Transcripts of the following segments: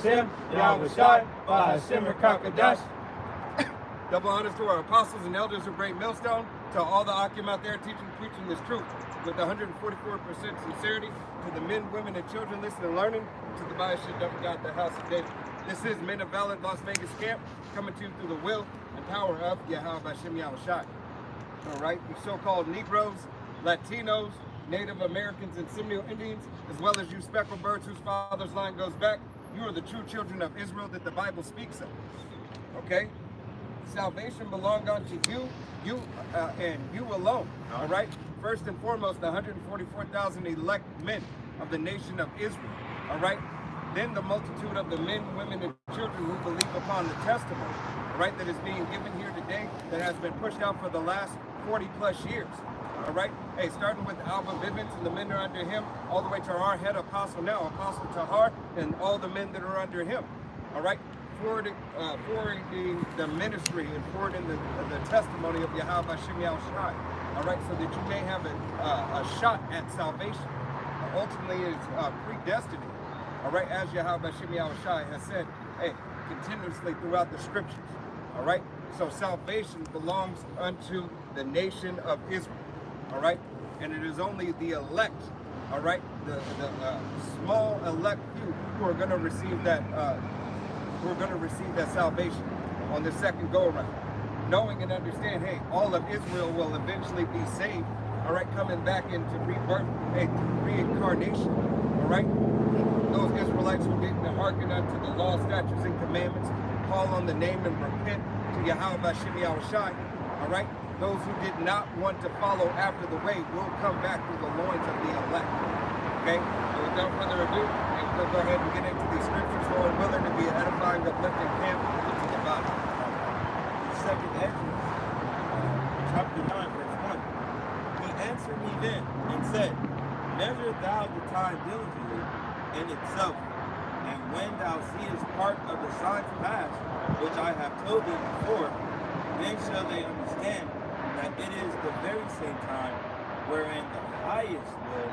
Hashem, Yahweh Shai, Hashem Rakakadash. Double honors to our apostles and elders of Great Millstone, to all the Akim out there teaching and preaching this truth with 144% sincerity, to the men, women, and children listening and learning, to the Bible of God, the house of David. This is Men of Valor Las Vegas Camp, coming to you through the will and power of Yahweh Hashem Yahweh Shai. All right, you so-called Negroes, Latinos, Native Americans, and Seminole Indians, as well as you speckled birds whose father's line goes back, you are the true children of Israel that the Bible speaks of. Okay? Salvation belongs unto you and you alone. All right? First and foremost, the 144,000 elect men of the nation of Israel. All right? Then the multitude of the men, women, and children who believe upon the testimony, all right, that is being given here today, that has been pushed out for the last 40 plus years. All right? Hey, starting with Alba Vivens and the men that are under him, all the way to our head apostle now, Apostle Tahar, and all the men that are under him. All right? Forwarding the ministry and forwarding the testimony of Yahweh Hashem Yahweh Shai. All right? So that you may have a shot at salvation. Ultimately, it's predestiny. All right? As Yahweh Hashem Yahweh Shai has said, hey, continuously throughout the scriptures. All right? So salvation belongs unto the nation of Israel. All right, and it is only the elect, all right, the small elect few who are going to receive that, salvation on the second go around, knowing and understand, hey, all of Israel will eventually be saved. All right, coming back into rebirth, reincarnation. All right, those Israelites who didn't hearken unto the law, statutes, and commandments, call on the name and repent to Yahweh Hashem Yahweh Shai. All right. Those who did not want to follow after the way will come back through the loins of the elect. Okay? So without further ado, we'll go ahead and get into these scriptures, Lord willing, to be an edifying, uplifting camp into the body. Second Ezra, chapter 9, verse 1. He answered me then and said, measure thou the time diligently in itself, and when thou seest part of the signs past, which I have told thee before, then shall they understand that it is the very same time wherein the highest will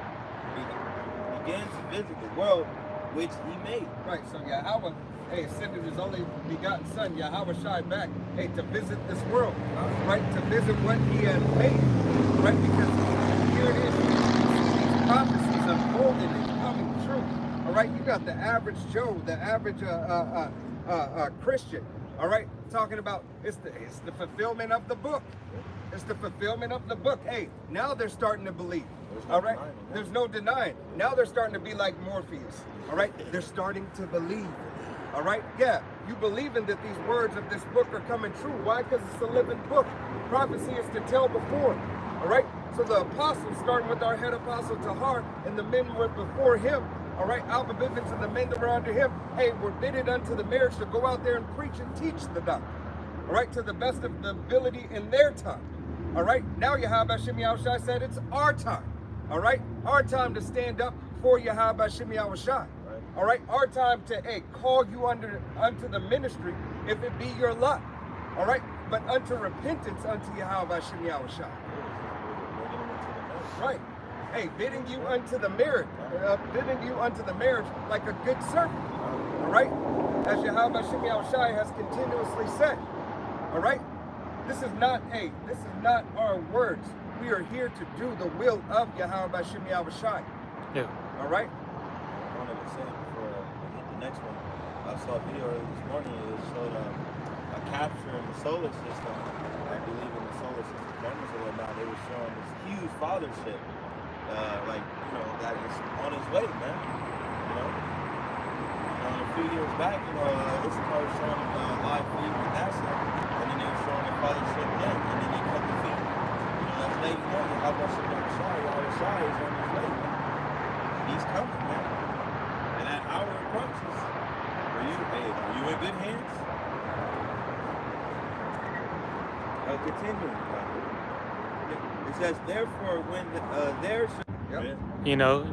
begin to visit the world which he made. Right, so Yahweh, hey, sending his only begotten son, Yahweh Shai, back, hey, to visit this world, right, to visit what he has made, right, because here it is, these prophecies unfolding and coming true, all right, you got the average Joe, the average Christian, all right, talking about it's the fulfillment of the book. It's the fulfillment of the book. Hey, now they're starting to believe. All right? There's no denying. Now they're starting to be like Morpheus. All right? They're starting to believe. All right? Yeah, you believing that these words of this book are coming true. Why? Because it's a living book. Prophecy is to tell before. All right? So the apostles, starting with our head apostle Tahar, and the men were before him, all right, Alba Vivens and the men that were under him, hey, were bidded unto the marriage to go out there and preach and teach the doctrine, all right, to the best of the ability in their time, all right. Now Yahweh Hashem Yahweh Shai said it's our time, all right, our time to stand up for Yahweh Hashem Yahweh Shai, all right, our time to, hey, call you unto the ministry if it be your luck, all right, but unto repentance unto Yahweh Hashem Yahweh Shai, right. Hey, bidding you unto the marriage, like a good servant, all right? As Yahweh Hashem Yahweh Shai has continuously said, all right? This is not our words. We are here to do the will of Yahweh Hashem Yahweh Shai. Yeah. All right? I wanted to say before I hit the next one, I saw a video earlier this morning. It showed a capture in the solar system. I believe in the solar system cameras or whatnot. They were showing this huge fathership. That is on his way, man. A few years back, Issachar was showing live feed with NASA, and then they were showing the fathership then, and then they cut the feed. That's letting you know that how much Yahweh Shai is on his way, man. He's coming, man. And that hour approaches. Are you in good hands? Continuing. It says, therefore, when there should... Yep.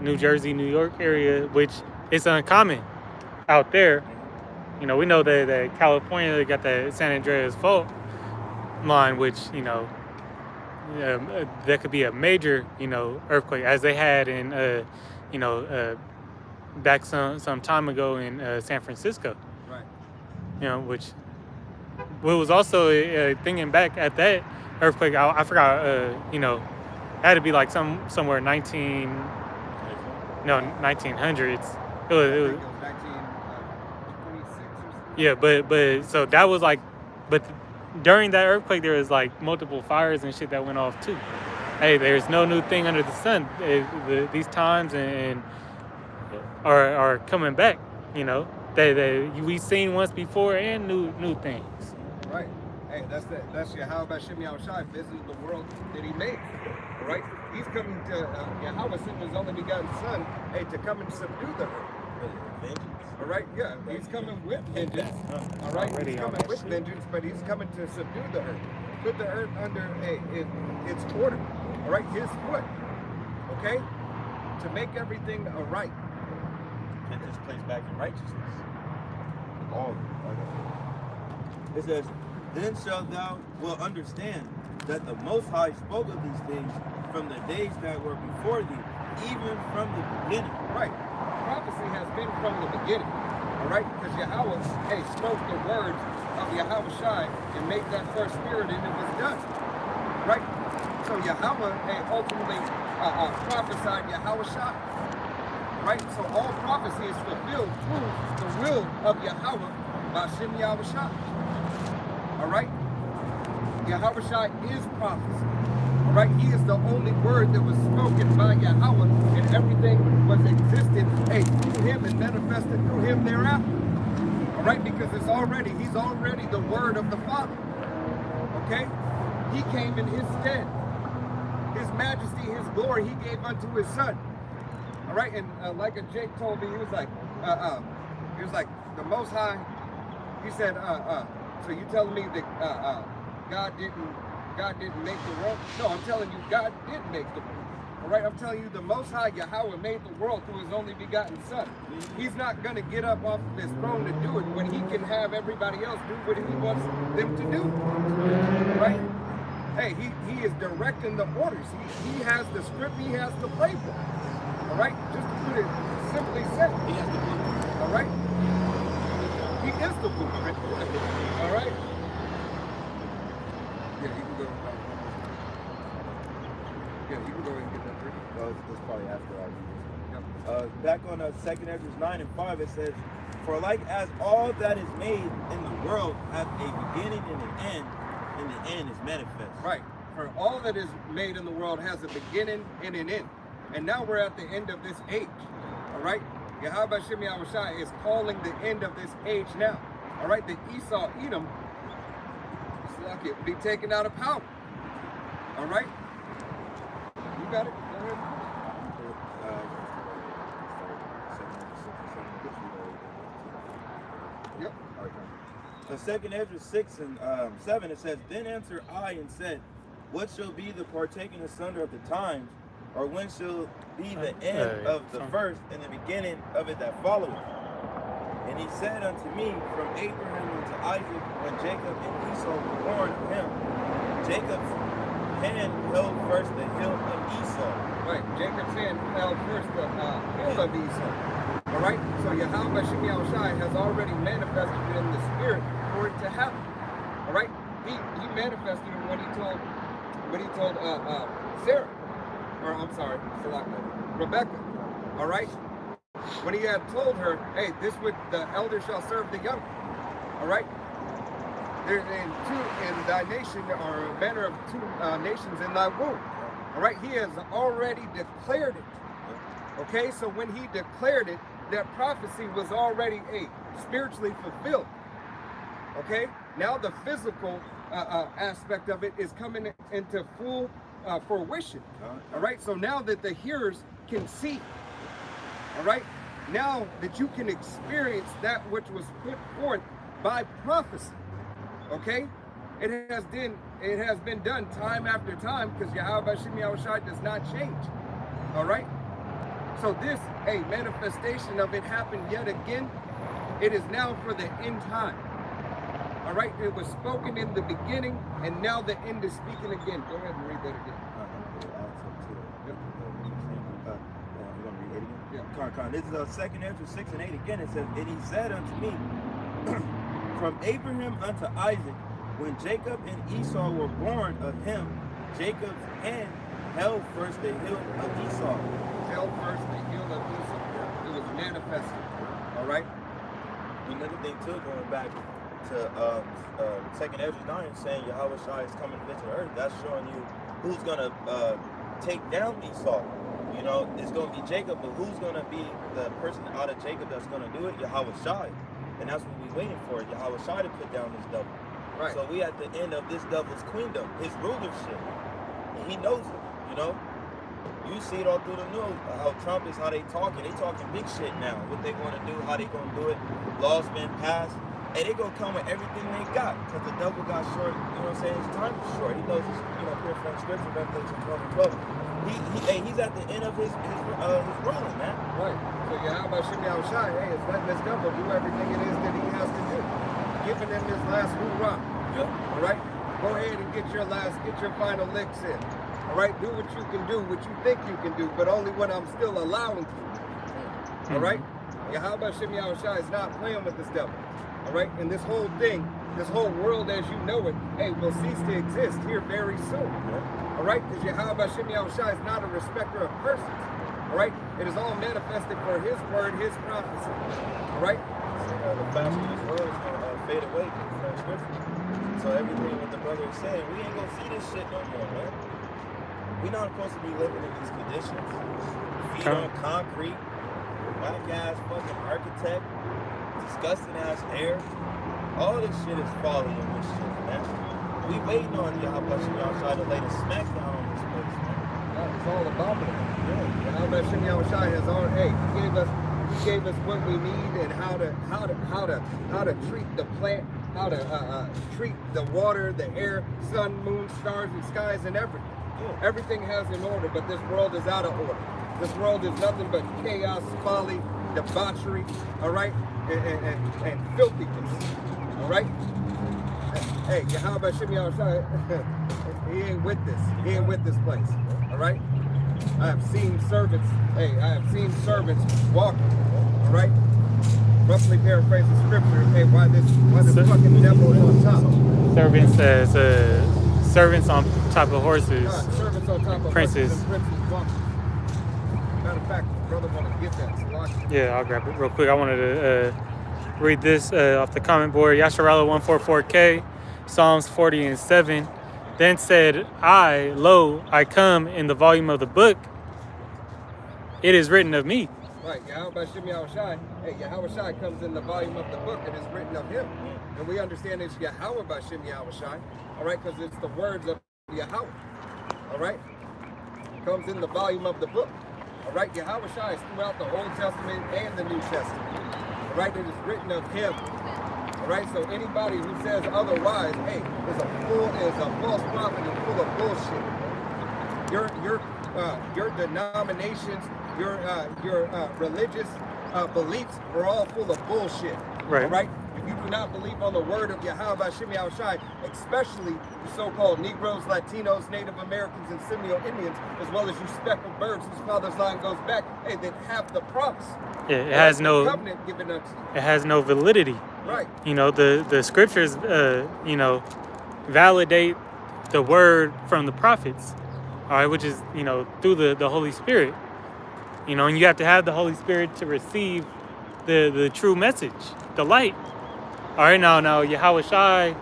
New Jersey, New York area, which is uncommon out there. We know that California, they got the San Andreas fault line, which, that could be a major, earthquake, as they had in, back some time ago in San Francisco. Right. You know, which was also thinking back at that earthquake. I forgot. You know, had to be like somewhere 1900s. It was, I think it was 1926 or something. yeah, but so that was like, but during that earthquake there was like multiple fires and shit that went off too. Hey, there's no new thing under the sun. These times and are coming back. You know, we've seen once before and new things. Right. Hey, that's Yahweh Shem Yahushai visiting the world that he made. All right? He's coming to, Yahweh sent his only begotten son, hey, to come and subdue the earth. All right? Yeah, he's coming with vengeance. All right? He's coming with vengeance, but he's coming to subdue the earth. Put the earth under its order. All right? His foot. Okay? To make everything right. Get this place back in righteousness. All it says, then shalt thou will understand that the Most High spoke of these things from the days that were before thee, even from the beginning. Right. Prophecy has been from the beginning. All right? Because Yahweh, hey, spoke the words of Yahweh Shai and made that first spirit and it was done. Right? So Yahweh, hey, ultimately prophesied Yahweh Shai. Right? So all prophecy is fulfilled through the will of Yahweh by Shem Yahweh Shai. All right? Yahweh Shai is prophecy. All right? He is the only word that was spoken by Yahweh, and everything was existed, hey, through him and manifested through him thereafter. All right? Because he's already the word of the Father. Okay? He came in his stead. His majesty, his glory, he gave unto his son. All right? And like Jake told me, he was like, the Most High, he said, so you telling me that God didn't make the world? No, I'm telling you, God did make the world. All right, I'm telling you, the Most High Yahweh made the world through his only begotten Son. He's not going to get up off of his throne to do it when he can have everybody else do what he wants them to do. All right? Hey, he is directing the orders. He has the script, he has the playbook. All right? Just to put it simply said. He has the blueprint. All right? He is the blueprint. All right? Yeah, you can go. Yeah, you can go ahead and get that drink. Well, it's probably after I read this. Back on 2nd Ezra 9 and 5, it says, for like as all that is made in the world hath a beginning and an end, and the end is manifest. Right. For all that is made in the world has a beginning and an end. And now we're at the end of this age. All right? Yahweh Shem Yahushai is calling the end of this age now. All right? The Esau, Edom, be taken out of power. All right? You got it? Go ahead. Yep. So 2nd Ezra 6 and 7, it says, then answered I and said, what shall be the partaking asunder of the times, or when shall be the end of the first and the beginning of it that followeth? And he said unto me, from Abraham unto Isaac, when Jacob and Esau were born of him, Jacob's hand held first the hill of Esau. Right, Jacob's hand held first the hill of Esau. All right, so Yahweh Shem Yahushai has already manifested it in the spirit for it to happen. All right, he manifested it when he told Sarah, or I'm sorry, Rebecca. All right. When he had told her, hey, the elder shall serve the younger. All right? There's in thy nation are a manner of two nations in thy womb. All right? He has already declared it. Okay? So when he declared it, that prophecy was already spiritually fulfilled. Okay? Now the physical aspect of it is coming into full fruition. All right? So now that the hearers can see, all right, now that you can experience that which was put forth by prophecy, okay, it has been done time after time, because Yahweh Shem Yahushai does not change. All right, so this manifestation of it happened yet again. It is now for the end time. All right, it was spoken in the beginning, and now the end is speaking again. Go ahead and read that again. You want to read it again? Yeah. This is 2nd Ezra 6 and 8 again. It says, and he said unto me, from Abraham unto Isaac, when Jacob and Esau were born of him, Jacob's hand held first the heel of Esau. Held first the heel of Esau. It was manifested. All right? Another thing too, going back to 2nd Ezra 9, saying Yahweh Shai is coming to visit earth. That's showing you who's gonna take down Esau. You know, it's gonna be Jacob, but who's gonna be the person out of Jacob that's gonna do it? Yahweh Shai. And that's what we're waiting for, Yahweh Shai to put down this devil. Right. So we at the end of this devil's queendom, his rulership. And he knows it, you know? You see it all through the news, how Trump is, how they talking. They talking big shit now, what they want to do, how they going to do it. Laws been passed. And they going to come with everything they got, because the devil got short, you know what I'm saying? His time is short. He knows, you know, pure from scripture, Revelation 12 and 12. He's at the end of his ruling, man. Right. So Yahweh Shimei Shai, hey, it's letting this devil do everything it is that he has to do. Giving him his last hoorah. Yep. All right? Go ahead and get your final licks in. All right? Do what you can do, what you think you can do, but only when I'm still allowing you. All right? Yahweh Shimei Shai is not playing with this devil. All right? And this whole thing, this whole world as you know it, hey, will cease to exist here very soon. All right? Because Yahweh Shimei Shai is not a respecter of persons. All right? It is all manifested for his word, his prophecy. All right? The fashion of this world is going to fade away from scripture. So everything what the brother is saying, we ain't going to see this shit no more, man. We're not supposed to be living in these conditions. Feet on concrete, whack ass fucking architect, disgusting ass air. All this shit is folly and this shit, man. We waiting on Yahweh Shimei Shai to lay the smack down on this place, man. It's all abominable. Yeah. Yahweh Shimei Shai has all, hey, he gave us what we need and how to treat the plant, how to treat the water, the air, sun, moon, stars, and skies, and everything. Yeah. Everything has an order, but this world is out of order. This world is nothing but chaos, folly, debauchery, all right, and filthiness, all right. Hey, Yahweh Shimei Shai, he ain't with this. He ain't with this place, all right. I have seen servants. Hey, I have seen servants walking. All right. Roughly paraphrase the scripture. Hey, why this fucking devil is on top? Servants as servants on top of horses. Servants on top of princes. Horses and princes walking. Matter of fact, brother want to get that. So yeah, I'll grab it real quick. I wanted to read this off the comment board. Yasharala 144K, Psalms 40 and 7. Then said I, lo, I come in the volume of the book. It is written of me. Right, Yahweh Shimei Shai. Hey, Yahweh Shai comes in the volume of the book. It is written of him. And we understand it's Yahweh Shimei Shai. All right, because it's the words of Yahweh. All right? Comes in the volume of the book. All right, Yahweh Shai is throughout the Old Testament and the New Testament. All right, it is written of him. All right, so anybody who says otherwise, hey, is a false prophet and full of bullshit. Your denominations, your religious beliefs are all full of bullshit. Right. All right. If you do not believe on the word of Yahweh Shimei Shai, especially the so-called Negroes, Latinos, Native Americans, and Seminole Indians, as well as you speckled birds whose father's line goes back, hey, then have the promise. Yeah, it has no covenant given unto you. It has no validity. Right. You know, the scriptures, you know, validate the word from the prophets. All right, which is, you know, through the Holy Spirit. You know, and you have to have the Holy Spirit to receive the true message, the light. All right, now Yahweh Shai,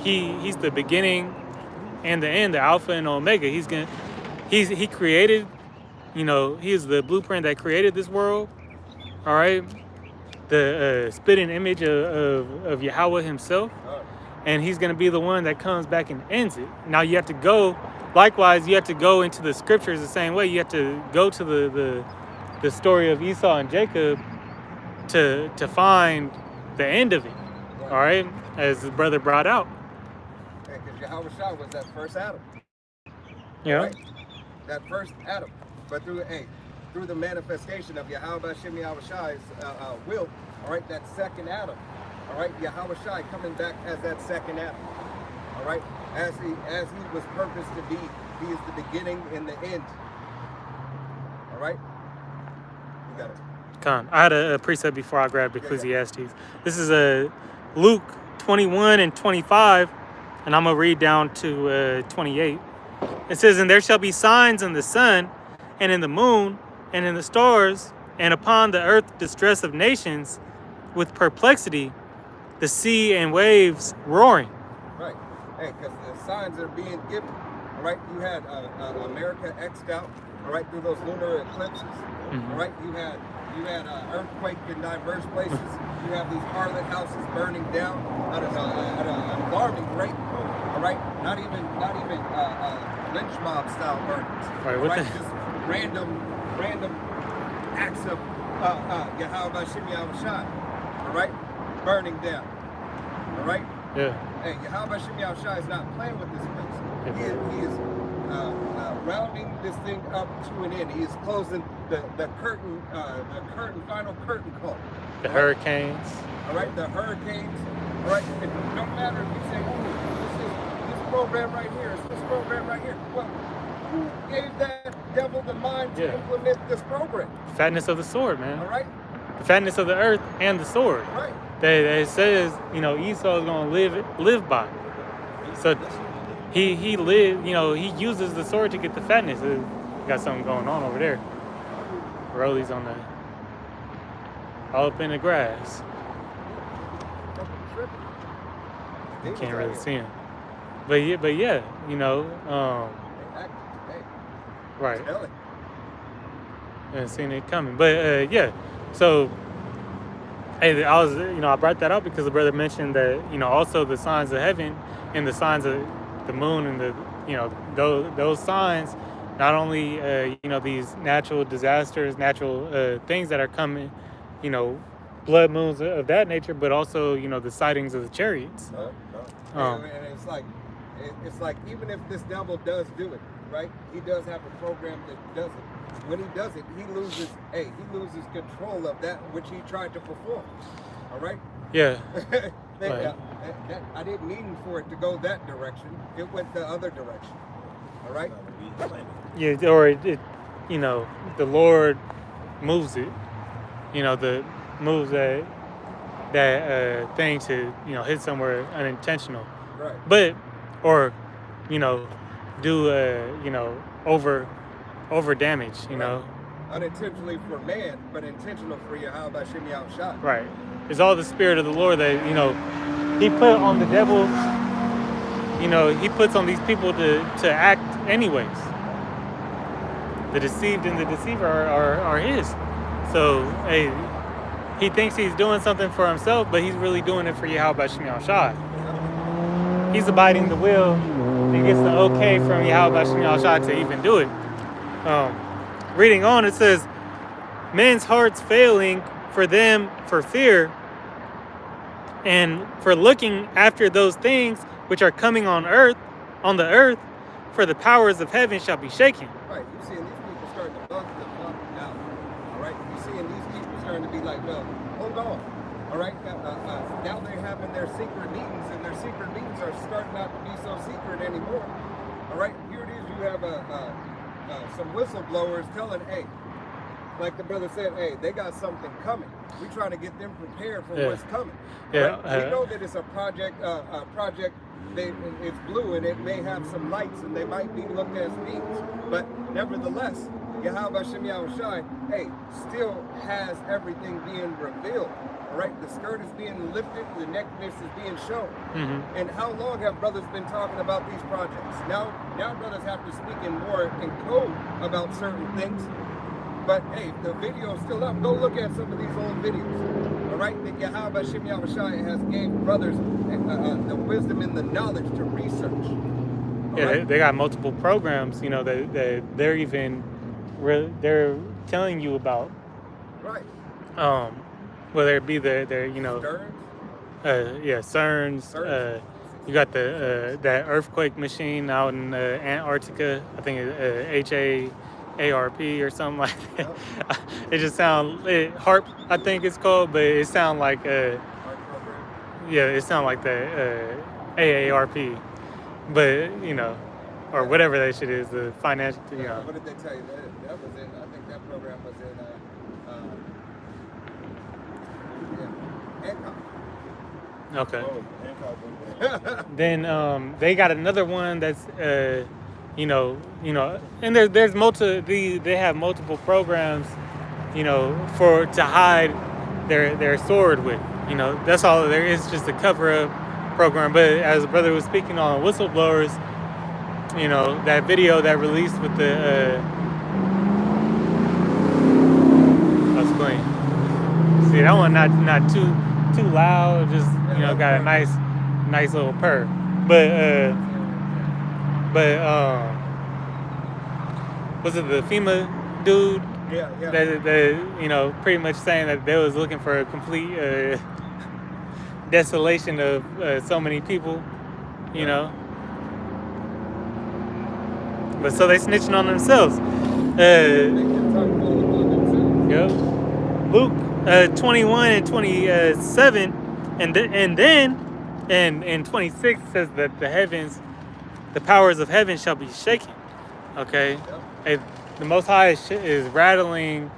he's the beginning and the end, the Alpha and Omega. He created, you know, he is the blueprint that created this world. All right, the spitting image of Yahweh himself. And he's going to be the one that comes back and ends it. Now you have to go, likewise, you have to go into the scriptures the same way. You have to go to the story of Esau and Jacob to find the end of it. All right, as the brother brought out. Yeah, because Yahweh Shai was that first Adam. Yeah. Right? That first Adam. But through the manifestation of Yahweh Shimei Shai's will, all right, that second Adam. All right, Yahweh Shai coming back as that second Adam. All right, as he was purposed to be. He is the beginning and the end. All right, Con. I had a precept before I grabbed Ecclesiastes. This is Luke 21 and 25, and I'm going to read down to 28. It says, "And there shall be signs in the sun, and in the moon, and in the stars, and upon the earth distress of nations, with perplexity, the sea and waves roaring." Right. Hey, because the signs are being given. All right. You had America X'd out. All right, through those lunar eclipses. All right. You had earthquake in diverse places. You have these harlot houses burning down at an alarming rate. All right. Not even lynch mob style burnings. Right. All right. Just random acts of Yahweh Shem Yahushai. All right. Burning down. All right. Yeah. Hey, Yahweh Shem Yahushai is not playing with this place. He is rounding this thing up to an end. He is closing the curtain, final curtain call. The hurricanes. All right, the hurricanes. All right, it don't matter if you say, "Oh, this program right here, it's this program right here." Well, who gave that devil the mind to implement this program? Fatness of the sword, man. All right. The fatness of the earth and the sword. Right. That it says, Esau is going to live by. So he live, he uses the sword to get the fatness. Got something going on over there. Rolly's on all up in the grass. You can't really see him. But yeah, right. And seeing it coming. But yeah, so hey, I brought that up because the brother mentioned that, also the signs of heaven and the signs of the moon and the, those signs, not only, these natural disasters, natural things that are coming, blood moons of that nature, but also, the sightings of the chariots. And it's like, even if this devil does do it, right? He does have a program that does it. When he does it, he loses control of that which he tried to perform. All right? Yeah. I didn't mean for it to go that direction. It went the other direction. All right? Yeah, or the Lord moves it. Moves that thing to hit somewhere unintentional. Right. But do over damage. Right. Unintentionally for man, but intentional for Yahweh Shem Yahushai. Right. It's all the spirit of the Lord that He put on the devil. He puts on these people to act anyways. The deceived and the deceiver are His. So hey, he thinks he's doing something for himself, but he's really doing it for Yahweh Shem Yahushai. He's abiding the will and gets the okay from Yahweh Shem Yahushai to even do it. Reading on, it says, "Men's hearts failing for them for fear, and for looking after those things which are coming on the earth, for the powers of heaven shall be shaken." Right, you're seeing these people starting to bug the fuck out. All right, you're seeing these people starting to be like, "No, hold on." All right, now they're having their secret meetings, and their secret meetings are starting not to be so secret anymore. All right, here it is. You have some whistleblowers telling, hey, like the brother said, hey, they got something coming. We're trying to get them prepared for what's coming. Yeah. Right? We know that it's a project. It's blue and it may have some lights and they might be looked as beams, but nevertheless, Yahweh Shem Yahushai, hey, still has everything being revealed. All right, the skirt is being lifted, the nakedness is being shown. Mm-hmm. And how long have brothers been talking about these projects? Now brothers have to speak in code about certain things. But hey, the video is still up. Go look at some of these old videos. All right, that Yahweh Shem Yahushai has gave brothers the wisdom and the knowledge to research. Yeah, they got multiple programs, that they're even they're telling you about. Right. Whether it be their Stearns. CERNs. You got that earthquake machine out in Antarctica. I think it's HAARP or something like that. Yep. It just sounds HARP. I think it's called, but it sounds like it sounds like the AARP. But or whatever that shit is, the financial. What did they tell you? That was in. I think that program was in Okay. Oh, Hancock. Then they got another one that's you know, and there's they have multiple programs, for to hide their sword with. That's all there is, just a cover up program. But as the brother was speaking on whistleblowers, that video that released with the that's clean. See, that one not too loud, just got a nice little purr. But was it the FEMA dude Yeah. that pretty much saying that they was looking for a complete desolation of so many people, but so they snitching on themselves. Yep. Luke 21 and 27, and then in 26 says that the powers of heaven shall be shaken. Okay, and the Most High is rattling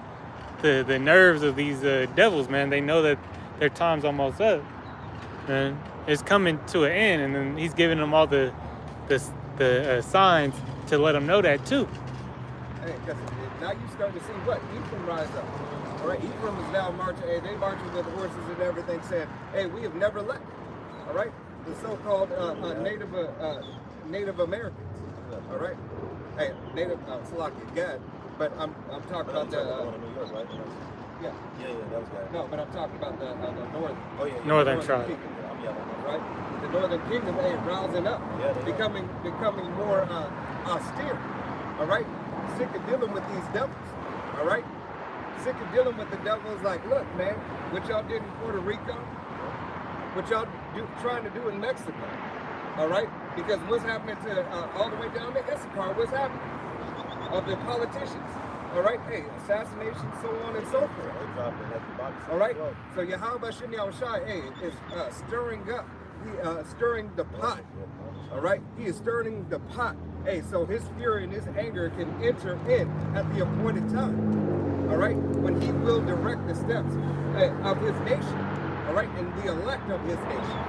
the nerves of these devils, man. They know that their time's almost up, and it's coming to an end, and then He's giving them all the signs to let them know that too. Hey, because now you start to see what? Ephraim rise up. All right, Ephraim is now marching. Hey, they marching with horses and everything, saying, "Hey, we have never left." All right, the so-called Native Americans. All right, hey, Native Slovakia, God. But I'm talking about the New York, right? yeah. Yeah, that was good. No, but I'm talking about the north. Oh, yeah. Northern tribe. Kingdom, I'm yelling. right? The northern kingdom, hey, rousing up, Yeah, they becoming more austere. All right, sick of dealing with these devils. All right, sick of dealing with the devils. Like, look, man, what y'all did in Puerto Rico, what y'all trying to do in Mexico. All right, because what's happening to all the way down to Issachar? What's happening? Of the politicians, all right, hey, assassination, so on and so forth. All right, so Yahweh Shem Yahushai, hey, is stirring up, stirring the pot. All right, he is stirring the pot. Hey, so his fury and his anger can enter in at the appointed time. All right, when he will direct the steps of his nation. All right, and the elect of his nation.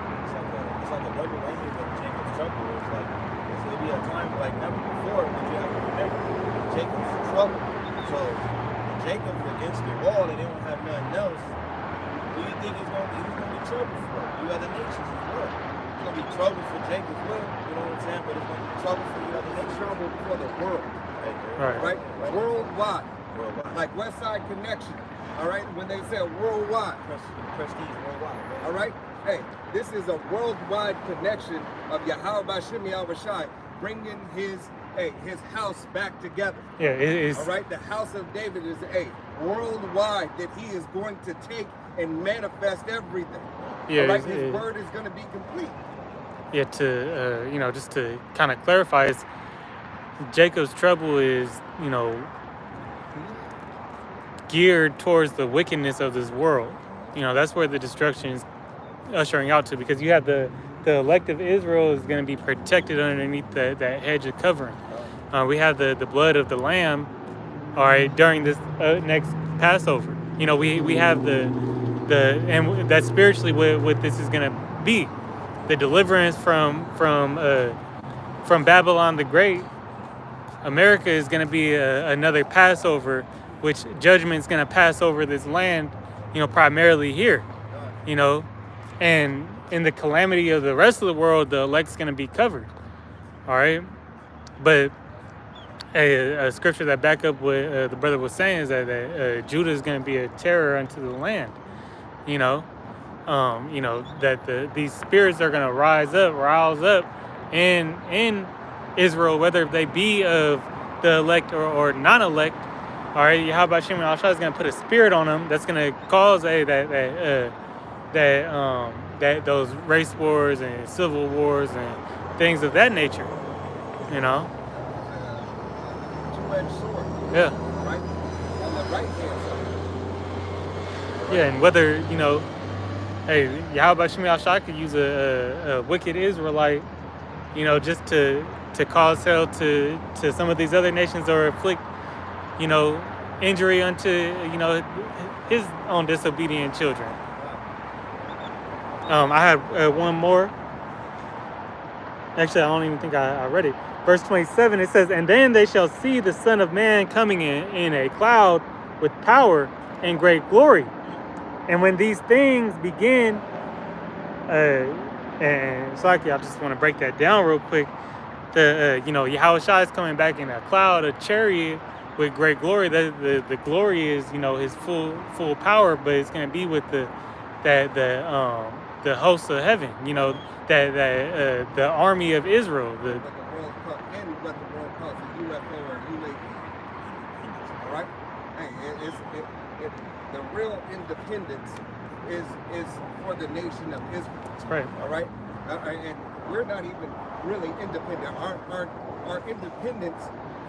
It's like a double language of Jacob's trouble. It'll be a time like never before, but you have to remember Jacob's trouble. So when Jacob's against the wall and they don't have nothing else, who do you think is going to be trouble for? You other nations as well. It's going to be trouble for Jacob as well, you know what I'm saying? But it's going to be trouble for you other nations. Trouble for the world. Right. Worldwide. Like West Side Connection. All right, when they say worldwide. Prestige worldwide. All right, hey, this is a worldwide connection of Yahweh Shem Yahushai bringing his house back together. Yeah, it's all right. The house of David is worldwide that he is going to take and manifest everything. Yeah, all right, his word is going to be complete. Yeah, to just to kind of clarify, it's Jacob's trouble is geared towards the wickedness of this world. That's where the destruction is ushering out to, because you have the elect of Israel is going to be protected underneath that hedge of covering. We have the blood of the Lamb, all right, during this next Passover. We have the and that's spiritually what this is going to be, the deliverance from Babylon the Great. America is going to be another Passover, which judgment is going to pass over this land, primarily here, and in the calamity of the rest of the world, the elect's going to be covered. All right. But a scripture that back up what the brother was saying is that Judah is going to be a terror unto the land, that these spirits are going to rouse up in Israel, whether they be of the elect or non-elect. All right, how about Shem Yahushua is going to put a spirit on them that's going to cause that those race wars and civil wars and things of that nature, Two-edged sword. Yeah. Right? On the right hand side. Yeah, and whether hey, Yahweh Shem Yahushua could use a wicked Israelite, just to cause hell to some of these other nations or inflict, injury unto, his own disobedient children. I had one more. Actually, I don't even think I read it. Verse 27, it says, "And then they shall see the Son of Man coming in a cloud with power and great glory. And when these things begin," and Saki, I just want to break that down real quick. Yahushua is coming back in a cloud, a chariot with great glory. The glory is, his full power, but it's going to be with the hosts of heaven. The army of Israel. What the world calls a UFO or UAP. All right. Hey, the real independence is for the nation of Israel. That's right. All right. And we're not even really independent. Our independence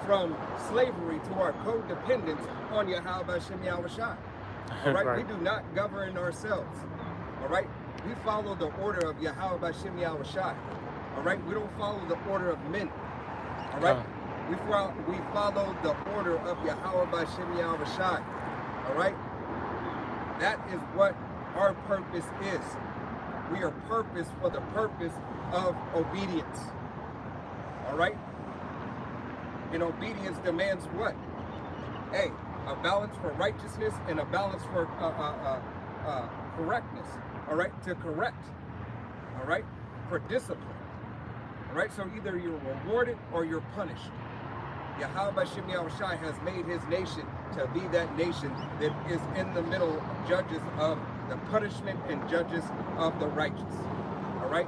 from slavery to our codependence on Yahweh Shem Yahushua. All right? Right. We do not govern ourselves. All right? We follow the order of Yahweh Shem Yahushua. All right? We don't follow the order of men. All right? We follow the order of Yahweh Shem Yahushua. All right? That is what our purpose is. We are purpose for the purpose of obedience. All right? And obedience demands what? Hey, a balance for righteousness and a balance for correctness. All right? To correct. All right? For discipline. All right? So either you're rewarded or you're punished. Yahweh Shem Yahushua has made his nation to be that nation that is in the middle, judges of the punishment and judges of the righteous. All right?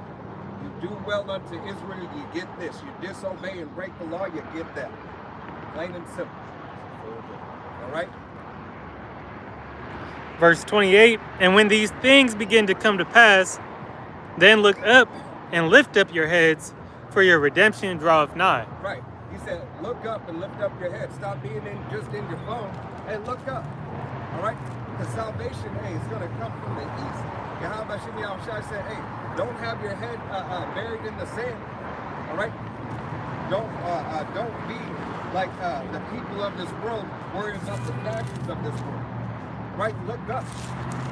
You do well unto Israel, you get this. You disobey and break the law, you get that. Plain and simple. All right? Verse 28, "And when these things begin to come to pass, then look up and lift up your heads, for your redemption draweth nigh." Right. He said, look up and lift up your head. Stop being just in your phone and look up. All right? Because salvation, hey, is going to come from the east. Yahweh Shem Yahushua said, hey, don't have your head buried in the sand. All right? Don't be like the people of this world worried about the fashions of this world. Right? Look up.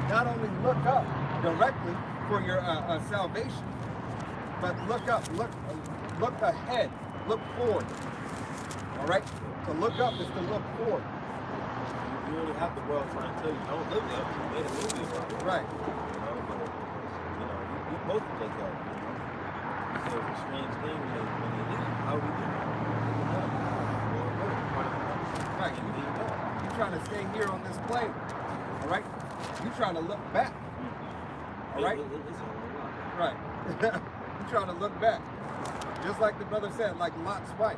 Not only look up directly for your salvation, but look up. Look ahead. Look forward. All right? To look up is to look forward. You only have the world trying to tell you don't look up. You made a movie about it. Right. We both look up. So it's a strange thing when they leave. How we do it? Right. You're trying to stay here on this plane. All right? You're trying to look back. All right? Right. You're trying to look back. Just like the brother said, like Lot's wife.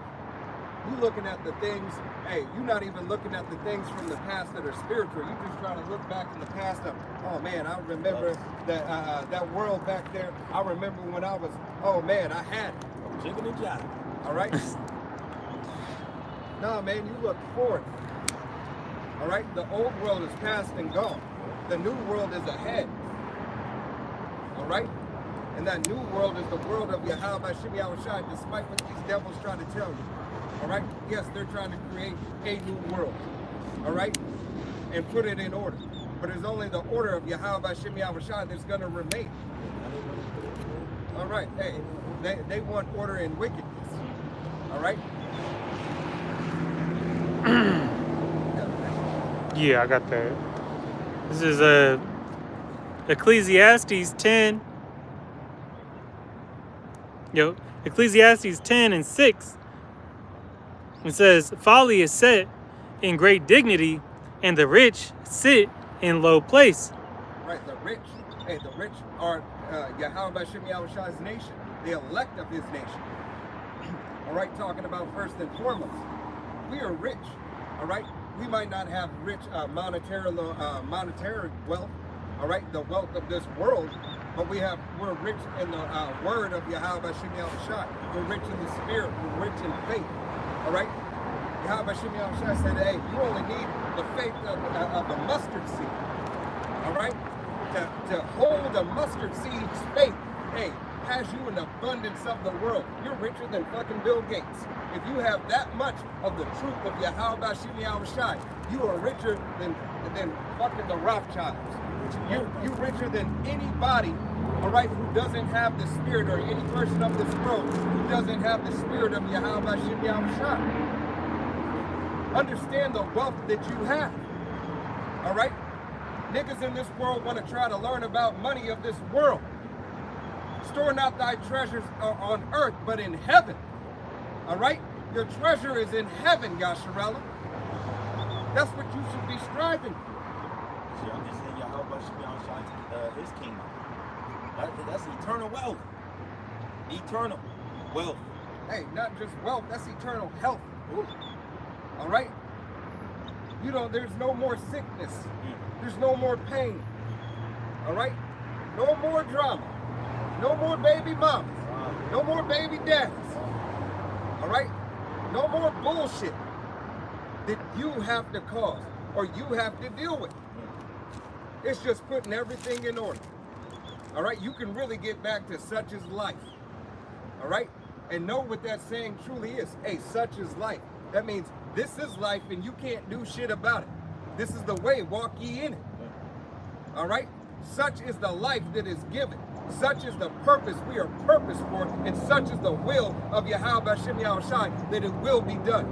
You looking at the things, hey, you're not even looking at the things from the past that are spiritual. You're just trying to look back in the past of, oh man, I remember that world back there. I remember when I was, oh man, I had it. Chicken and jive. All right? No, man, you look forward. All right? The old world is past and gone. The new world is ahead. All right? And that new world is the world of Yahweh Shem Yahushua, despite what these devils try to tell you. All right? Yes, they're trying to create a new world. All right? And put it in order. But it's only the order of Yahweh Shem Yahushua that's going to remain. All right? Hey, they want order and wickedness. All right? Yeah, I got that. This is Ecclesiastes 10. Ecclesiastes 10 and 6. It says, "Folly is set in great dignity, and the rich sit in low place." Right, the rich. Hey, the rich are Yahweh Shem Yahushua's nation, the elect of his nation. All right, talking about first and foremost, we are rich. All right, we might not have rich monetary wealth. All right, the wealth of this world. But we're rich in the word of Yahweh Shem Yahushua. We're rich in the spirit. We're rich in faith. All right? Yahweh Shem Yahushua said, hey, you only need the faith of a mustard seed. All right? To hold a mustard seed's faith, hey, has you an abundance of the world. You're richer than fucking Bill Gates. If you have that much of the truth of Yahweh Shem Yahushua, you are richer than fucking the Rothschilds. You're richer than anybody all right, who doesn't have the spirit, or any person of this world who doesn't have the spirit of Yahweh Shem Yahushua. Understand the wealth that you have. All right? Niggas in this world want to try to learn about money of this world. Store not thy treasures on earth, but in heaven. All right? Your treasure is in heaven, Yasharella. That's what you should be striving for. See, I'm just saying, Yahweh Shem Yahushua, his kingdom. That's eternal wealth. Eternal wealth. Hey, not just wealth, that's eternal health. Ooh. All right? You know, there's no more sickness. There's no more pain. All right? No more drama. No more baby mamas. No more baby daddies. All right? No more bullshit that you have to cause or you have to deal with. It's just putting everything in order. All right? You can really get back to such is life. All right? And know what that saying truly is. Hey, such is life. That means this is life and you can't do shit about it. This is the way, walk ye in it. All right? Such is the life that is given. Such is the purpose we are purposed for, and such is the will of Yahweh Shem Yahushai that it will be done.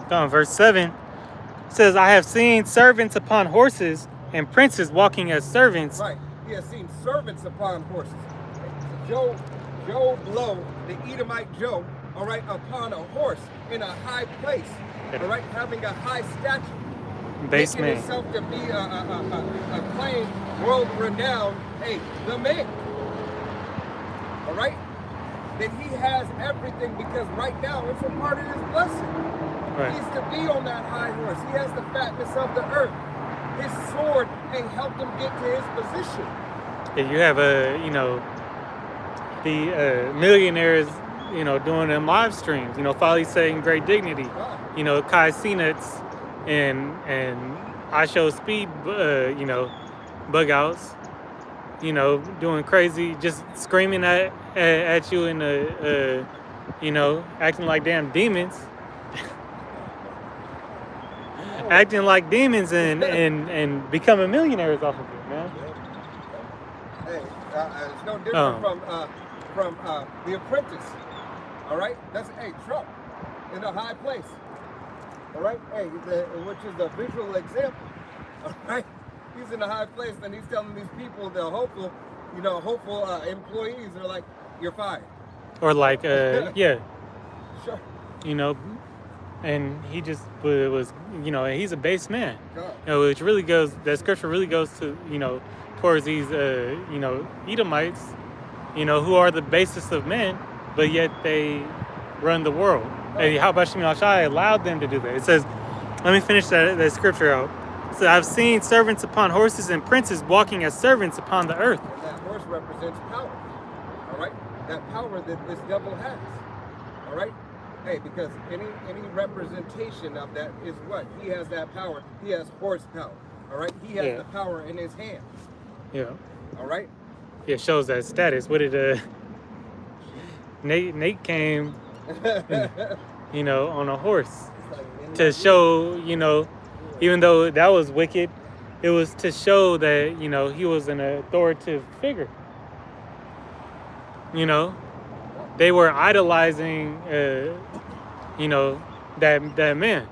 On verse 7 says, I have seen servants upon horses and princes walking as servants. Right. He has seen servants upon horses. Joe Blow, the Edomite Joe, all right, upon a horse in a high place, all right, having a high stature. Base making man. himself to be a claimed world-renowned, hey, the man. All right? That he has everything because right now it's a part of his blessing. Right. He needs to be on that high horse. He has the fatness of the earth. His sword, hey, helped him get to his position. Yeah, you have the millionaires, doing them live streams. Folly saying great dignity. Wow. Kai Cenats and I Show Speed, bug outs. Doing crazy, just screaming at you and acting like damn demons. Acting like demons and becoming millionaires off of it, man. Hey, it's no different from The Apprentice. All right, that's Trump in a high place. All right, which is a visual example. All right, he's in a high place and he's telling these people, the hopeful employees are like, you're fired. Or like, yeah, Sure. and he just was, he's a base man. God. Which really goes, that scripture really goes to, towards these, Edomites, who are the basest of men, but yet they run the world. And how about Shem Yahushai allowed them to do that? It says, let me finish that scripture out. So I've seen servants upon horses and princes walking as servants upon the earth. And that horse represents power. All right, that power that this devil has. All right. Hey, because any representation of that is what? He has that power. He has horsepower. All right? He has the power in his hand. Yeah. All right? It shows that status. What did Nate came, on a horse to show, even though that was wicked, it was to show that, he was an authoritative figure. They were idolizing, that man.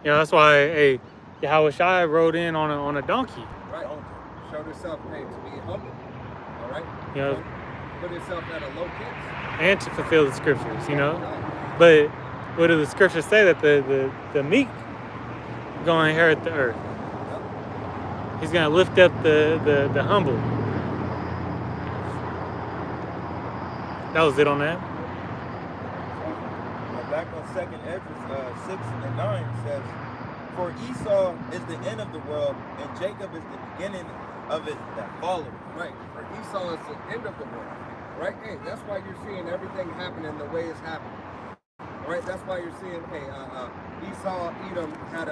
That's why, Yahushua rode in on a donkey. Right. Showed himself, to be humble. All right? Put himself at a low pitch. And to fulfill the scriptures, But what do the scriptures say? That the meek going to inherit the earth. He's going to lift up the humble. That was it on that. Back on 2nd Esdras 6 and 9 says, for Esau is the end of the world, and Jacob is the beginning of it that followed. Right. For Esau is the end of the world. Right? Hey, that's why you're seeing everything happening the way it's happening. All right? That's why you're seeing, Esau, Edom had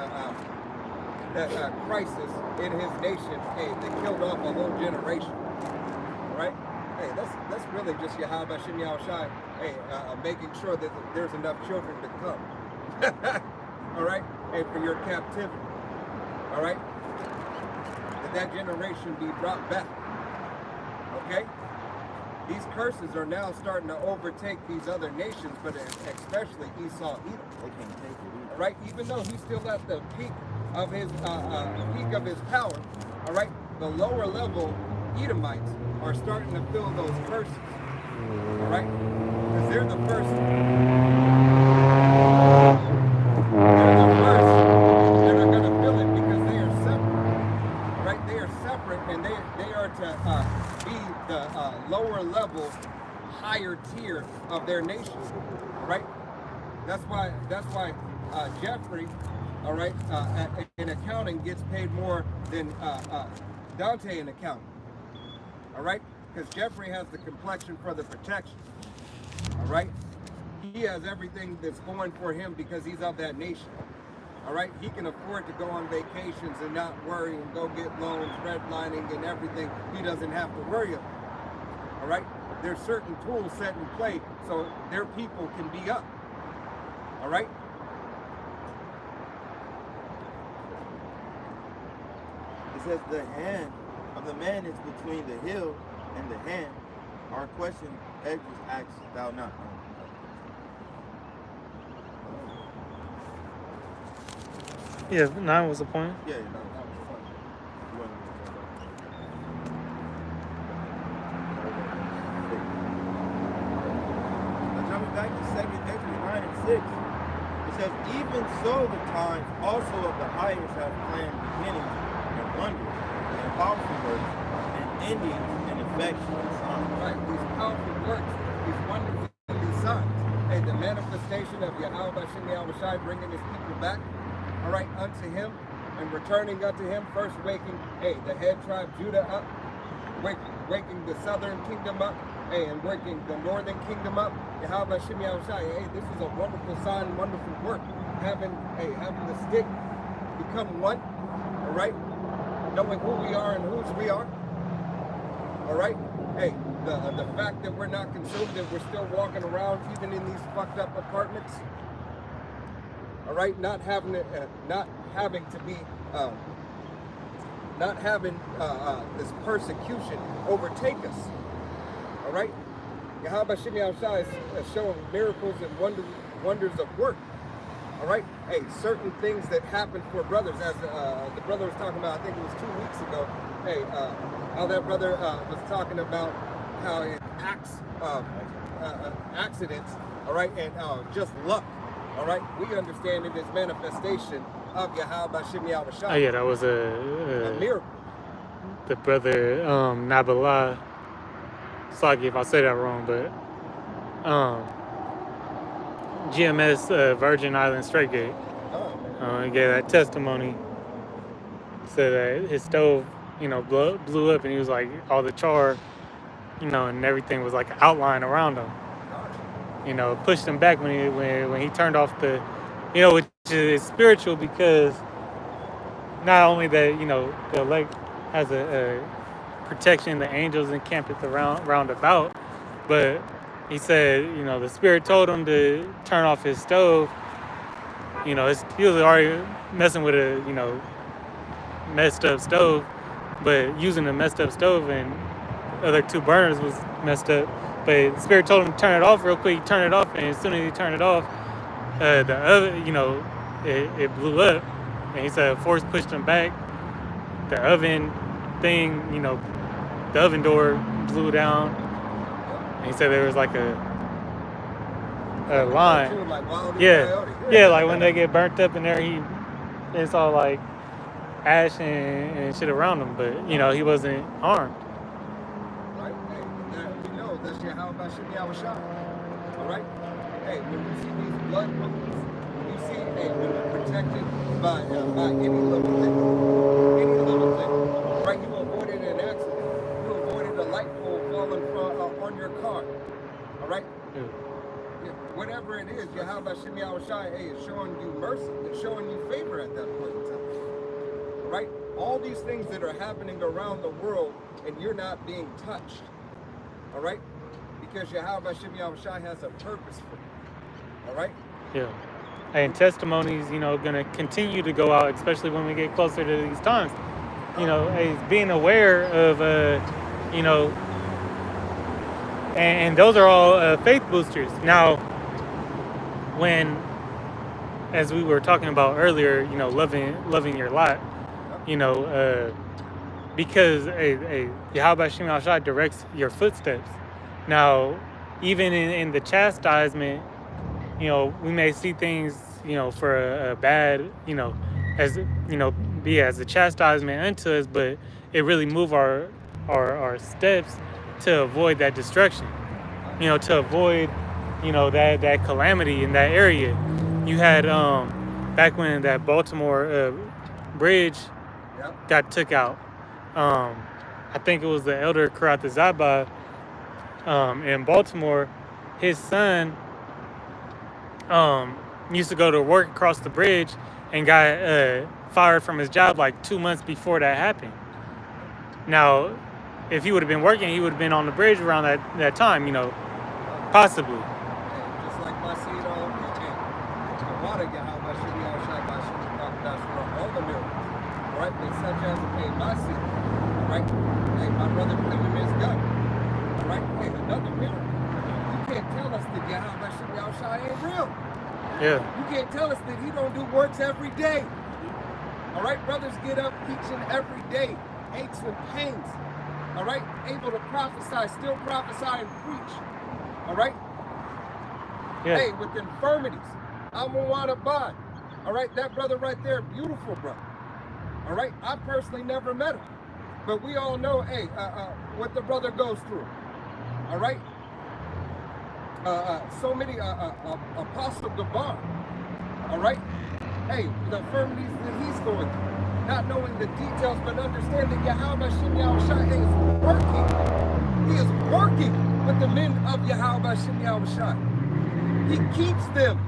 that crisis in his nation. Hey, they killed off a whole generation. All right? Hey, that's really just Yahweh Shem Yahushai, making sure that there's enough children to come. All right? Hey, for your captivity. All right? that generation be brought back. Okay? These curses are now starting to overtake these other nations, but especially Esau, Edom. They can't take it either. All right, even though he's still at the peak of his power, all right, the lower level Edomites are starting to feel those curses, all right, because they're the first that are going to feel it because they are separate, all right? They are separate, and they are to be the lower level, higher tier of their nation, all right? That's why Jeffrey, all right, in accounting gets paid more than Dante in accounting, all right? Because Jeffrey has the complexion for the protection, all right? He has everything that's going for him because he's of that nation, all right? He can afford to go on vacations and not worry and go get loans, redlining and everything. He doesn't have to worry about, all right? There's certain tools set in play so their people can be up. All right? It says the hand of the man is between the heel and the hand. Our question, Edges asks thou not. Yeah, 9 was the point. Yeah, no, that was fun. You wasn't Now jumping back to 2 Edges 9 and 6. It says, even so the times also of the highest have planned beginnings and wonders and powerful works and endings and effects and signs. Right, these powerful works, these wonders and these signs. Hey, the manifestation of Yahweh Hashem Yahweh Shai bringing his people back, all right, unto him and returning unto him, first waking, hey, the head tribe Judah up, waking the southern kingdom up, hey, and waking the northern kingdom up. Yahweh Hashem Yahweh Shai, hey, this is a wonderful sign, wonderful work. Having the stick become one, all right, knowing who we are and whose we are, all right. Hey, the fact that we're not consumed, that we're still walking around even in these fucked up apartments, all right, not having to be this persecution overtake us, all right. Yahweh Hashem Yahweh Shai is showing miracles and wonders of work. All right, hey, certain things that happen for brothers, as the brother was talking about, I think it was 2 weeks ago. Hey, how that brother was talking about how it accidents, all right, and just luck, all right. We understand it as manifestation of Yahweh Hashem Yahweh Shai. Oh yeah, that was A miracle. the brother Nabalah. Sorry if I say that wrong, but GMS Virgin Island Straight Gate. He gave that testimony. Said that his stove, blew up, and he was like, all the char, and everything was like an outline around him. Pushed him back when he turned off the, which is spiritual because not only that, the elect has a protection, the angels encamped it round about, but he said, the Spirit told him to turn off his stove. He was already messing with a, messed up stove, but using the messed up stove and other 2 burners was messed up. But the Spirit told him to turn it off real quick. He turned it off, and as soon as he turned it off, the oven, it blew up. And he said force pushed him back. The oven thing, the oven door blew down. And he said there was like a line. Yeah, like when they get burnt up in there, it's all like ash and shit around him, but he wasn't harmed. Right? Hey, that's Yahweh Hashem Yahweh Shai. All right? Hey, when we see these blood wounds, when we see, when we're protected by any little thing, right? You avoided an accident. You avoided a light pole falling on your car. All right? Yeah. Whatever it is, Yahweh Hashem Yahweh Shai, is showing you mercy and showing you favor at that point in time. All right? All these things that are happening around the world and you're not being touched. All right? Because Yahweh Hashem Yahweh Shai has a purpose for you. All right? Yeah. And testimonies, going to continue to go out, especially when we get closer to these times. is being aware of, you know, and those are all faith boosters. Now, when, as we were talking about earlier, loving your lot, you know, because Yahweh Shem Shai directs your footsteps. Now, even in the chastisement, we may see things, for a bad, as be as a chastisement unto us, but it really move our steps to avoid that destruction, to avoid, that calamity in that area. You had back when that Baltimore bridge got took out. I think it was the elder Karat Zaba in Baltimore. His son used to go to work across the bridge and got fired from his job like 2 months before that happened. Now, if he would have been working, he would have been on the bridge around that time, possibly. Just like my seed on the water, Yahweh should be outside by all the miracles. Right? But such as hey, my seed. Right? Hey, my brother Clement is God. Right? Hey, another miracle. You can't tell us that Yahweh should be outside ain't real. Yeah. You can't tell us that he don't do works every day. All right, brothers get up each and every day, aches and pains. All right, able to prophesy, still prophesy and preach. All right. Yeah. Hey, with infirmities, I'm gonna want to buy. All right, that brother right there, beautiful brother. All right, I personally never met him, but we all know, hey, what the brother goes through. All right. So many Apostle Gabar. All right. Hey, the infirmities that he's going through, not knowing the details, but understanding Yahweh Shem Yahushai is working. He is working with the men of Yahweh Shem Yahushai. He keeps them.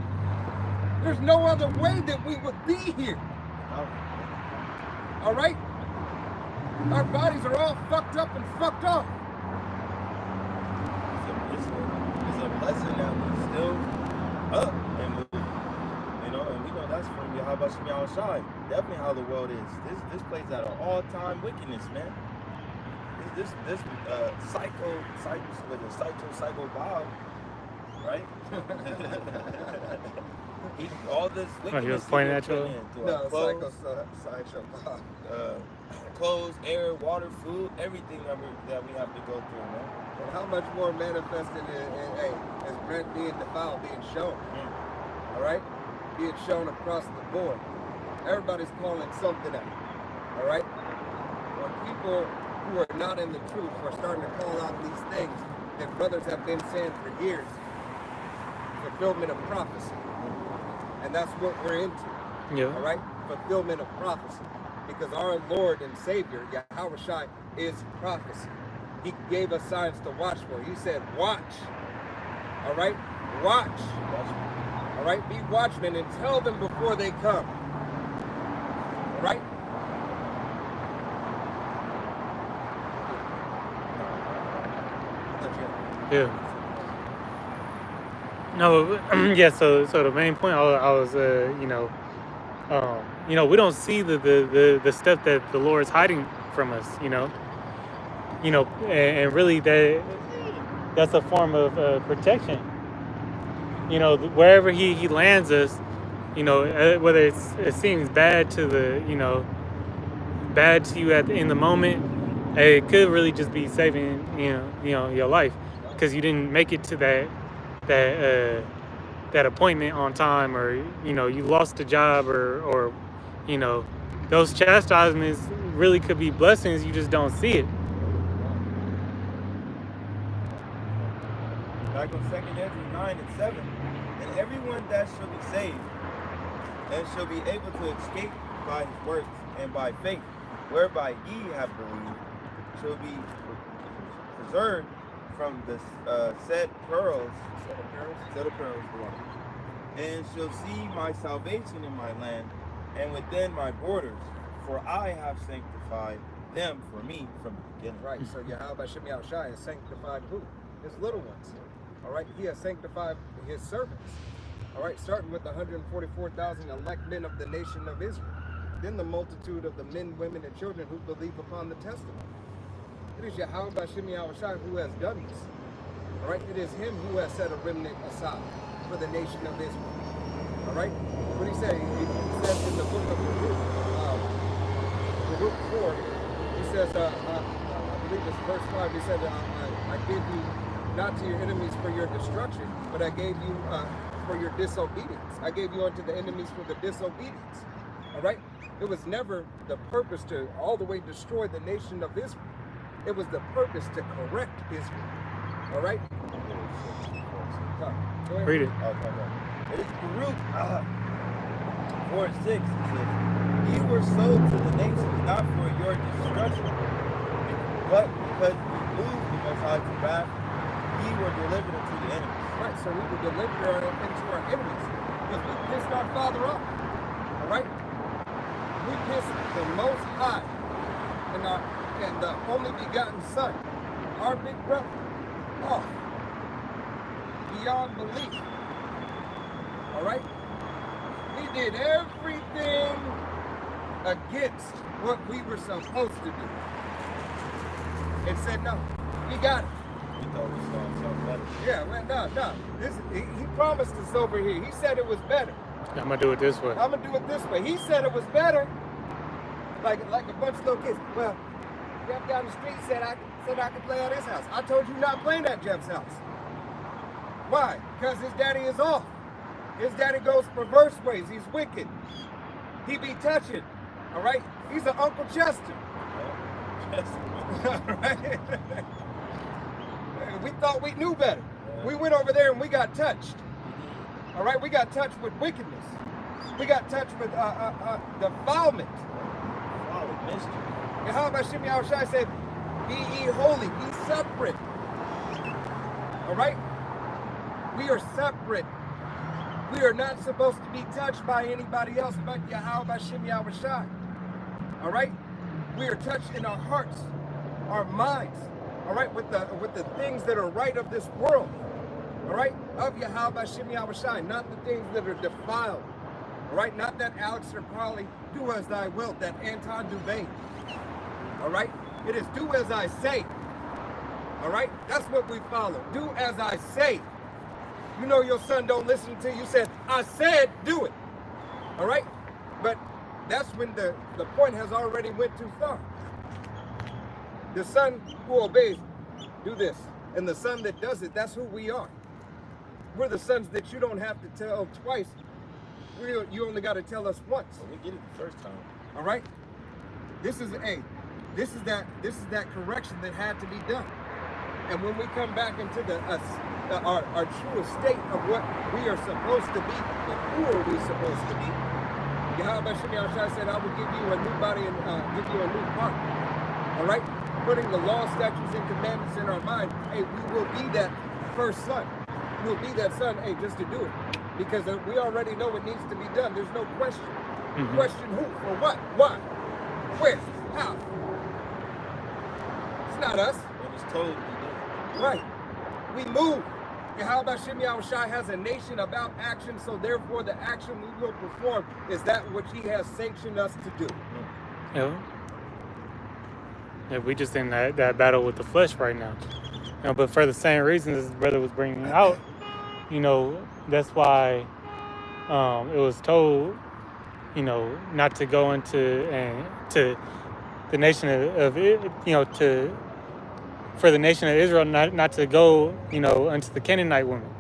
There's no other way that we would be here. All right? Our bodies are all fucked up and fucked off. It's a blessing that we're still up and moving. And we know that's from Yahweh Shem Yahushai. Definitely how the world is. This place at an all-time wickedness, man. This psycho Bob, right? All this wickedness. He was pointing at you. No, psycho Bob. Clothes, air, water, food, everything that we have to go through, man. And how much more manifested is Brent being defiled, being shown? All right? Being shown across the board. Everybody's calling something out. All right? When people who are not in the truth are starting to call out these things that brothers have been saying for years, fulfillment of prophecy. And that's what we're into. Yeah. All right? Fulfillment of prophecy. Because our Lord and Savior, Yahweh Shai, is prophecy. He gave us signs to watch for. He said, watch. All right? Watch. All right? Be watchmen and tell them before they come. All right? Yeah. No, yeah. So the main point I was, we don't see the stuff that the Lord's hiding from us. And really that's a form of protection. Wherever he lands us, whether it seems bad to bad to you in the moment, it could really just be saving your life because you didn't make it to that appointment on time, or you lost a job, or those chastisements really could be blessings. You just don't see it. Like on 2 Ezra 9 and 7, and everyone that shall be saved and shall be able to escape by his works and by faith, whereby ye have believed, shall be preserved from the said pearls, and shall see my salvation in my land and within my borders, for I have sanctified them for me from the beginning. Right, so Yahweh Shem Yahushai has sanctified who? His little ones. All right, he has sanctified his servants. All right, starting with the 144,000 elect men of the nation of Israel. than the multitude of the men, women, and children who believe upon the testimony. It is Yahweh Bashim Yahushai who has done this. All right? It is him who has set a remnant aside for the nation of Israel. All right? What he said? He says in the book of Baruch 4, he says, I believe it's verse 5, he said, I give you not to your enemies for your destruction, but I gave you for your disobedience. I gave you unto the enemies for the disobedience. All right? It was never the purpose to all the way destroy the nation of Israel. It was the purpose to correct Israel. All right? Read it. It's Baruch 4:6. It says, "Ye were sold to the nations not for your destruction, but because you moved the Most High to wrath, ye were delivered unto the enemies." Right, so we were delivered into our enemies because we pissed our Father off. All right? We pissed the Most High and the only begotten Son, our big brother, off beyond belief. All right? We did everything against what we were supposed to do. And said, no, we got it. We thought we saw something better. Yeah, well, no. He promised us over here. He said it was better. I'm gonna do it this way. I'm gonna do it this way. He said it was better. Like a bunch of little kids. Well, Jeff down the street said I could play at his house. I told you not playing at Jeff's house. Why? Because his daddy is off. His daddy goes perverse ways. He's wicked. He be touching. All right? He's an Uncle Chester. All right? We thought we knew better. We went over there and we got touched. All right? We got touched with wickedness. We got touched with defilement. Yahweh Shem Yahushai said, "Be ye holy, be separate." All right? We are separate. We are not supposed to be touched by anybody else but Yahweh Shem Yahushai. All right? We are touched in our hearts, our minds. All right, with the things that are right of this world. All right, of Yahweh Shem Yahushai, not the things that are defiled. All right, not that Alex or Polly do as thy wilt, that Anton Dubane. All right, it is do as I say. All right, that's what we follow. Do as I say. You know your son don't listen to you. Said, I said do it. All right, but that's when the point has already went too far. The son who obeys, do this. And the son that does it, that's who we are. We're the sons that you don't have to tell twice. You only got to tell us once. Well, we get it the first time. All right? This is that correction that had to be done. And when we come back into our true state of what we are supposed to be, and who are we supposed to be, Yahweh Shem Yahushai said, I will give you a new body and give you a new heart. All right? Putting the law, statutes, and commandments in our mind, hey, we will be that first son. We'll be that son, hey, just to do it. Because we already know it needs to be done. There's no question. Mm-hmm. Question who, for what, why, where, how. It's not us. When it's told, we do. Right. We move. Yahweh Shem Yahushai has a nation about action, so therefore the action we will perform is that which he has sanctioned us to do. Yeah. Yeah, we just in that battle with the flesh right now. You know, but for the same reasons his brother was bringing out, you know, that's why it was told, you know, not to go into to the nation of for the nation of Israel not to go, you know, unto the Canaanite women,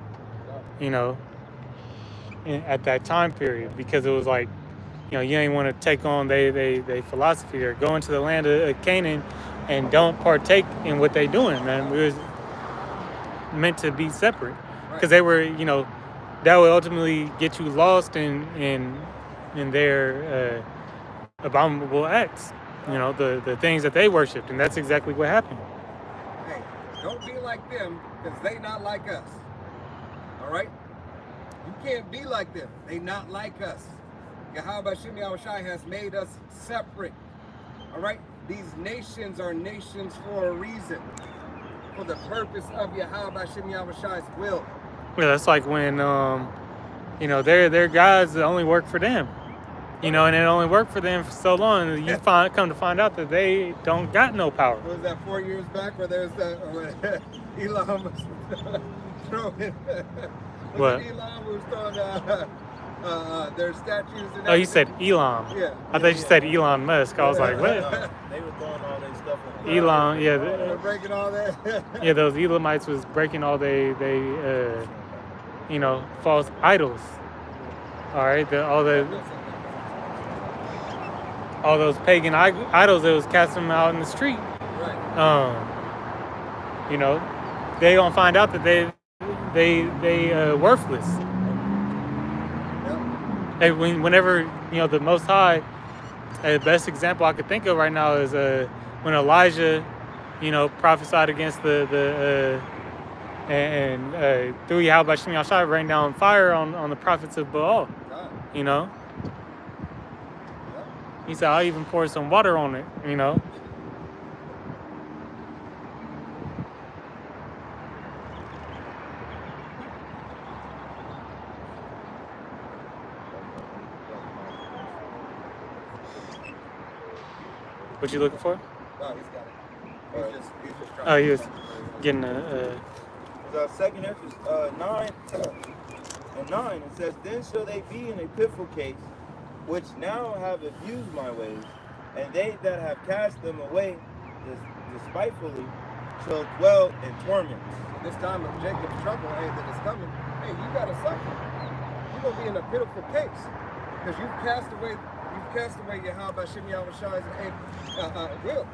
you know, at that time period, because it was like, you know, you ain't want to take on they philosophy there. Go into the land of Canaan and don't partake in what they doing, man. We was meant to be separate because they were, you know, that would ultimately get you lost in their abominable acts, you know, the things that they worshipped, and that's exactly what happened. Hey, don't be like them because they not like us. All right? You can't be like them. They not like us. Yahweh Shem Yahushai has made us separate. All right? These nations are nations for a reason. For the purpose of Yahweh Shem Yahushai's will. Yeah, that's like when, you know, their gods only work for them. You know, and it only worked for them for so long. And you come to find out that they don't got no power. Was that 4 years back where there's that Elon was throwing? What? It Elon was throwing their statues and Oh, you said Elon. Yeah. I thought you said Elon Musk. I was like, what? They were throwing all their stuff on the Elon, yeah, They're breaking all that. yeah. Those Elamites was breaking all they you know, false idols. All right, all those pagan idols that was casting them out in the street. Right. You know, they gonna find out that they worthless. Yep. Whenever, you know, the Most High, the best example I could think of right now is when Elijah, you know, prophesied against and through Yahweh Shem Yahshua rained down fire on the prophets of Baal. You know, he said, I'll even pour some water on it. You know. What you looking for? No, he's got it. He's just trying. Oh, he was getting Second Ezra 9 and 9, it says, then shall they be in a pitiful case, which now have abused my ways, and they that have cast them away despitefully shall dwell in torments. This time of Jacob's trouble, that is coming, you gotta suffer. You're gonna be in a pitiful case. Because you've cast away Yahweh Shem Yahweh's will.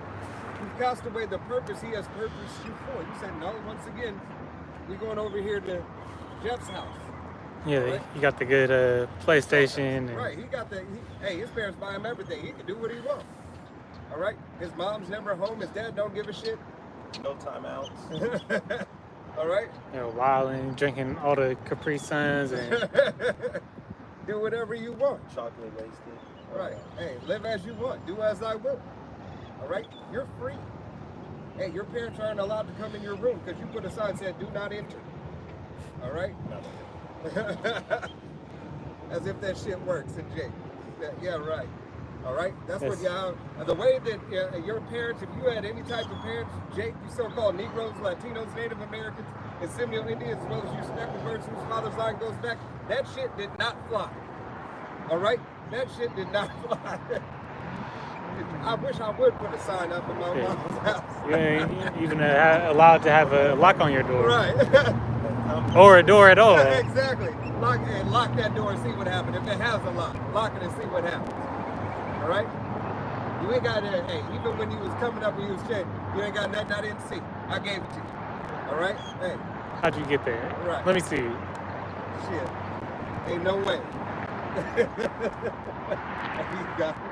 You've cast away the purpose he has purposed you for. You said, no, once again, we're going over here to Jeff's house. yeah, right? he got the good PlayStation. And, Right, he got his parents buy him everything. He can do what he wants. All right? His mom's never home. His dad don't give a shit. No timeouts. All right? you know, wilding, drinking all the Capri Suns and Do whatever you want. Chocolate wasted. Right. Live as you want. Do as I will. All right? You're free. Your parents aren't allowed to come in your room because you put a sign that said, do not enter. All right? As if that shit works in Jake. Yeah, right. All right? That's what the way that your parents, if you had any type of parents, Jake, you so-called Negroes, Latinos, Native Americans, and Seminole Indians, as well as you Specklebirds whose father's line goes back, that shit did not fly. All right? That shit did not fly. I wish I would put a sign up in my mom's house. you ain't even allowed to have a lock on your door. Right. Or a door at all. Exactly. Lock that door and see what happens. If it has a lock, lock it and see what happens. All right? You ain't got to, even when you was coming up when you was changing, you ain't got nothing I didn't see. I gave it to you. All right? How'd you get there? Right. Let me see. Shit. Ain't no way. You got it.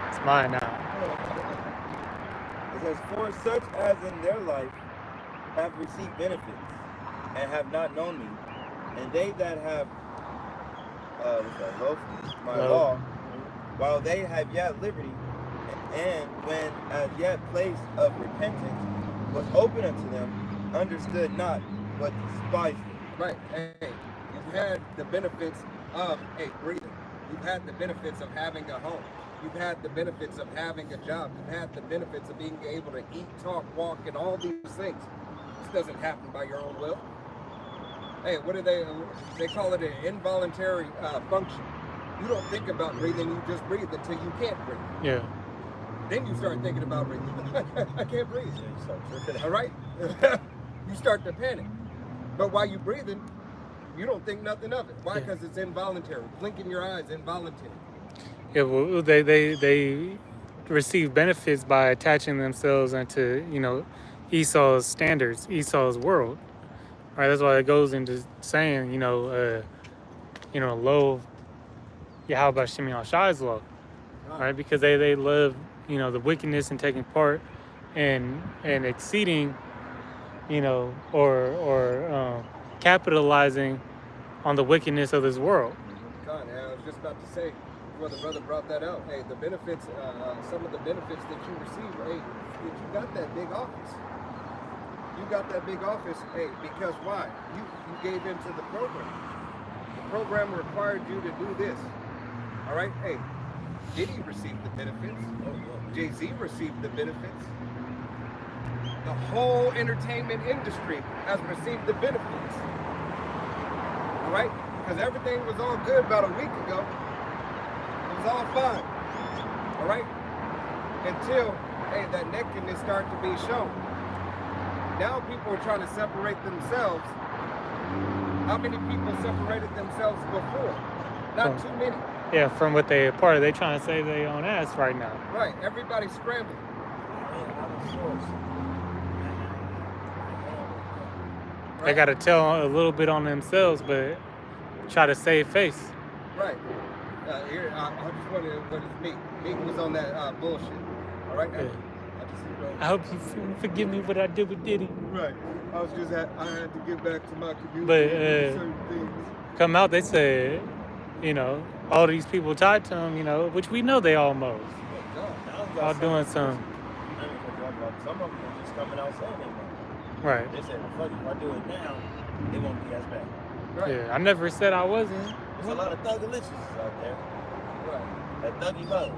It's mine now. It says, for such as in their life have received benefits and have not known me, and they that have loathed my law, while they have yet liberty, and when as yet place of repentance was open unto them, understood not, but despised it. Right. You've had the benefits of breathing. You've had the benefits of having a home. You've had the benefits of having a job. You've had the benefits of being able to eat, talk, walk, and all these things. This doesn't happen by your own will. What do they call it an involuntary function. You don't think about breathing, you just breathe until you can't breathe. Yeah. Then you start thinking about breathing. I can't breathe. All right? You start to panic. But while you're breathing, you don't think nothing of it. Why? Because it's involuntary. Blinking your eyes, involuntary. Yeah, well, they receive benefits by attaching themselves into, Esau's standards, Esau's world. All right, that's why it goes into saying, lo Yahweh Shem Yahshua's law. All right, because they love, the wickedness and taking part and exceeding, or capitalizing on the wickedness of this world. God, I was just about to say, before the brother brought that out, the benefits, some of the benefits that you receive, that you got that big office. You got that big office, because why? You gave into the program. The program required you to do this. All right, hey, Diddy received the benefits. Jay-Z received the benefits. The whole entertainment industry has received the benefits. All right, because everything was all good about a week ago. It was all fine. All right, until that nakedness started to be shown. Now people are trying to separate themselves. How many people separated themselves before? Not too many. Yeah, from what they part of, they trying to save their own ass right now. Right, everybody's scrambling. They got to tell a little bit on themselves, but try to save face. Right. Here, I just wonder what is Meek. Meek was on that bullshit. All right. Yeah. I hope you forgive me what I did with Diddy. Right. I had to give back to my community. But certain things. come out, they said, all these people tied to him, which we know they all moles. All doing some. Some of them are just coming out saying they know. Right. They said, well, fuck it, if I do it now, it won't be as bad. Right. Yeah, I never said I wasn't. There's a lot of thuggalicious out there. Right. That thuggy love.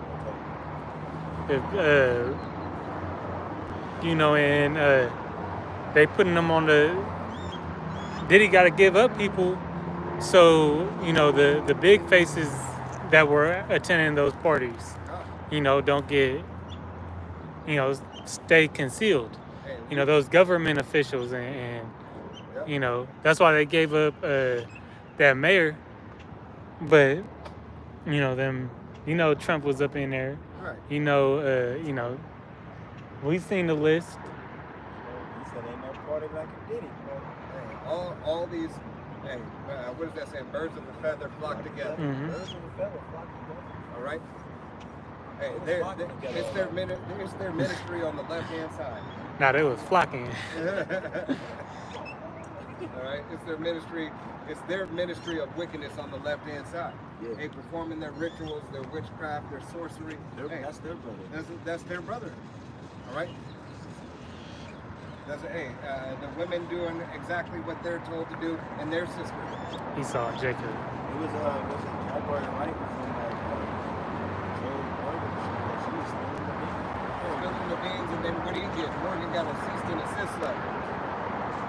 And they putting them on the. Diddy got to give up people, so the big faces that were attending those parties, don't get, stay concealed. Those government officials and that's why they gave up that mayor. But Trump was up in there. Right. We've seen the list. He said ain't no party like a Diddy, bro. Hey, all these, what does that say? Birds of a feather flock together. Mm-hmm. Birds of a feather flock together. All right. Hey, it's their ministry on the left-hand side. Now they was flocking. All right, it's their ministry. It's their ministry of wickedness on the left-hand side. Yeah. They performing their rituals, their witchcraft, their sorcery. That's their brother. That's their brother. All right. The women doing exactly what they're told to do, and their sisters. Esau, Jacob. It was Jaguar and Mike was in like Joe Morgan. She was Spilling the beans, and then what he did, Morgan got a cease and desist letter.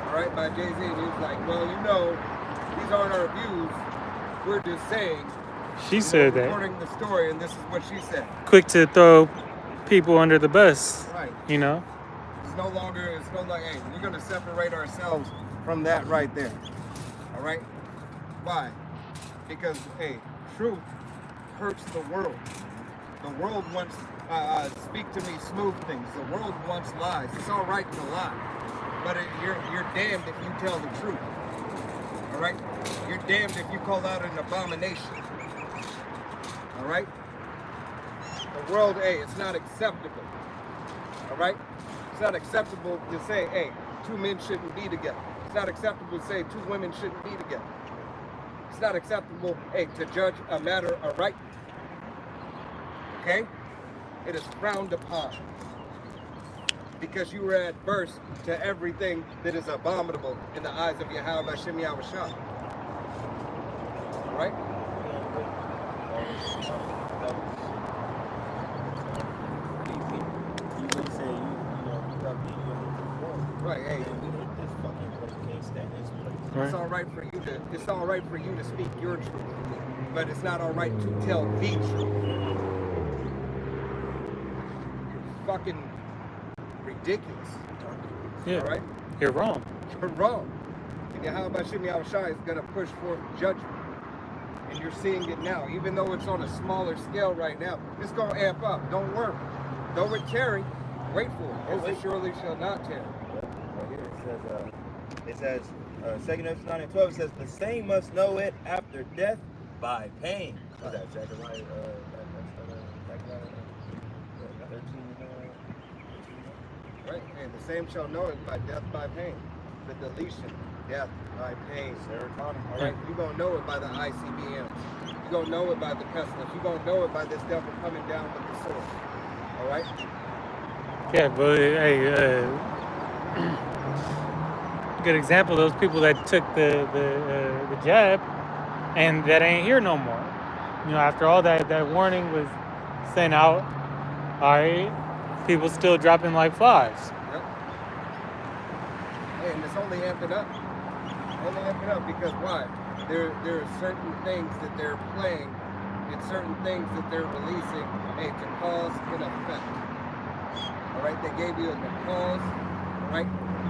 All right, by Jay-Z, and he was like, well, these aren't our views. We're just saying. She said that. Reporting the story, and this is what she said. Quick to throw people under the bus. Right. It's no longer, hey, we're going to separate ourselves from that right there. All right? Why? Because, hey, truth hurts the world. The world wants, speak to me smooth things. The world wants lies. It's all right to lie. But you're damned if you tell the truth. All right? You're damned if you call out an abomination. All right? The world, it's not acceptable. All right? It's not acceptable to say, hey, two men shouldn't be together. It's not acceptable to say two women shouldn't be together. It's not acceptable, to judge a matter of right. Okay? It is frowned upon. Because you were adverse to everything that is abominable in the eyes of Yahweh Hashem Yahushua. All right? Right, hey. It's all right for you to. It's all right for you to speak your truth, but it's not all right to tell the truth. You're fucking ridiculous. Yeah. All right. You're wrong. You're wrong. And Yahweh Hashem Yahushua is gonna push forth judgment, and you're seeing it now. Even though it's on a smaller scale right now, it's gonna amp up. Don't worry. Though it tarry, wait for it. It surely shall not tarry. Right here it says, 2 Ezra 9 and 12, it says, the same must know it after death by pain. What's that, Zechariah 13? Right, and the same shall know it by death by pain. The deletion, death by pain. Serotonin. All right, you're going to know it by the ICBMs. You're going to know it by the pestilence. You're going to know it by this devil coming down with the sword. All right? Yeah, but hey, good example. Those people that took the jab, and that ain't here no more. you know, after all that warning was sent out, all right, people still dropping like flies. Yep. Hey, and it's only amping up. Only amping up because why? There are certain things that they're playing and certain things that they're releasing, hey, to cause an effect. All right, they gave you a cause, all right,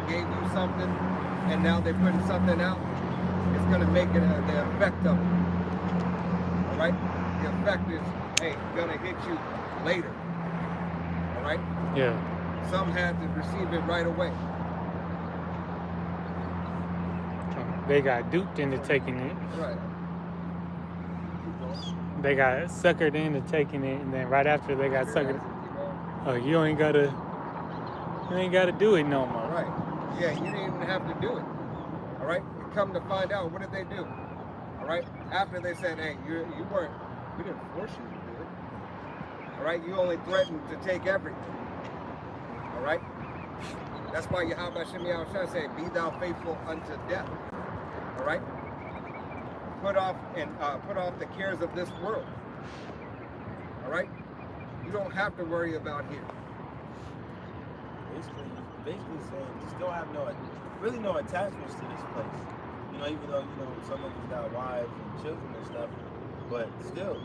gave you something, and now they're putting something out. It's going to make it the effect of it. All right, the effect is, hey, going to hit you later. All right. Yeah. Some had to receive it right away. They got duped into taking it. Right. They got suckered into taking it, and then right after they got suckered, oh, you ain't gotta do it no more. Right. Yeah, you didn't even have to do it. All right. Come to find out, what did they do? All right. After they said, hey, we didn't force you to do it. All right. You only threatened to take everything. All right. That's why Yahweh Shem Yahushua said, be thou faithful unto death. All right. Put off the cares of this world. All right. You don't have to worry about here. Basically saying, just don't have no attachments to this place. You know, even though some of us got wives and children and stuff, but still,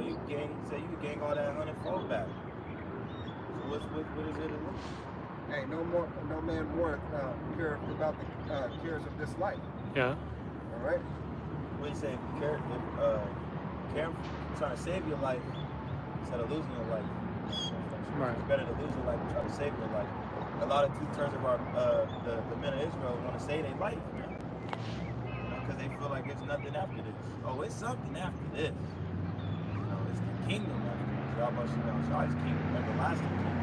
you can gain all that 100-fold back. So what is it to lose? Hey, no man more care about the cares of this life. Yeah. All right. What you say? Care trying to save your life instead of losing your life. Right. It's better to lose your life than try to save your life. A lot of two-thirds of our the men of Israel want to save their life, man. Because they feel like there's nothing after this. Oh, it's something after this. It's the kingdom after this. Yahweh Shai's kingdom, everlasting kingdom.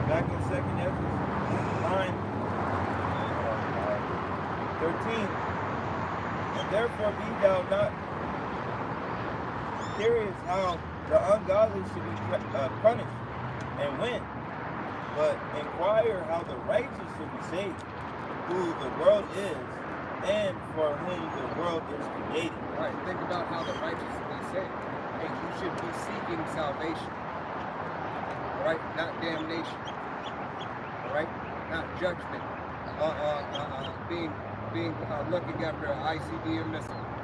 Back in 2nd Ezra 9:13, and therefore be thou not curious how the ungodly should be punished and when, but inquire how the righteous should be saved, who the world is, and for whom the world is created. All right, think about how the righteous will be saved. Hey, you should be seeking salvation. All right, not damnation. All right, not judgment. Being looking after ICD and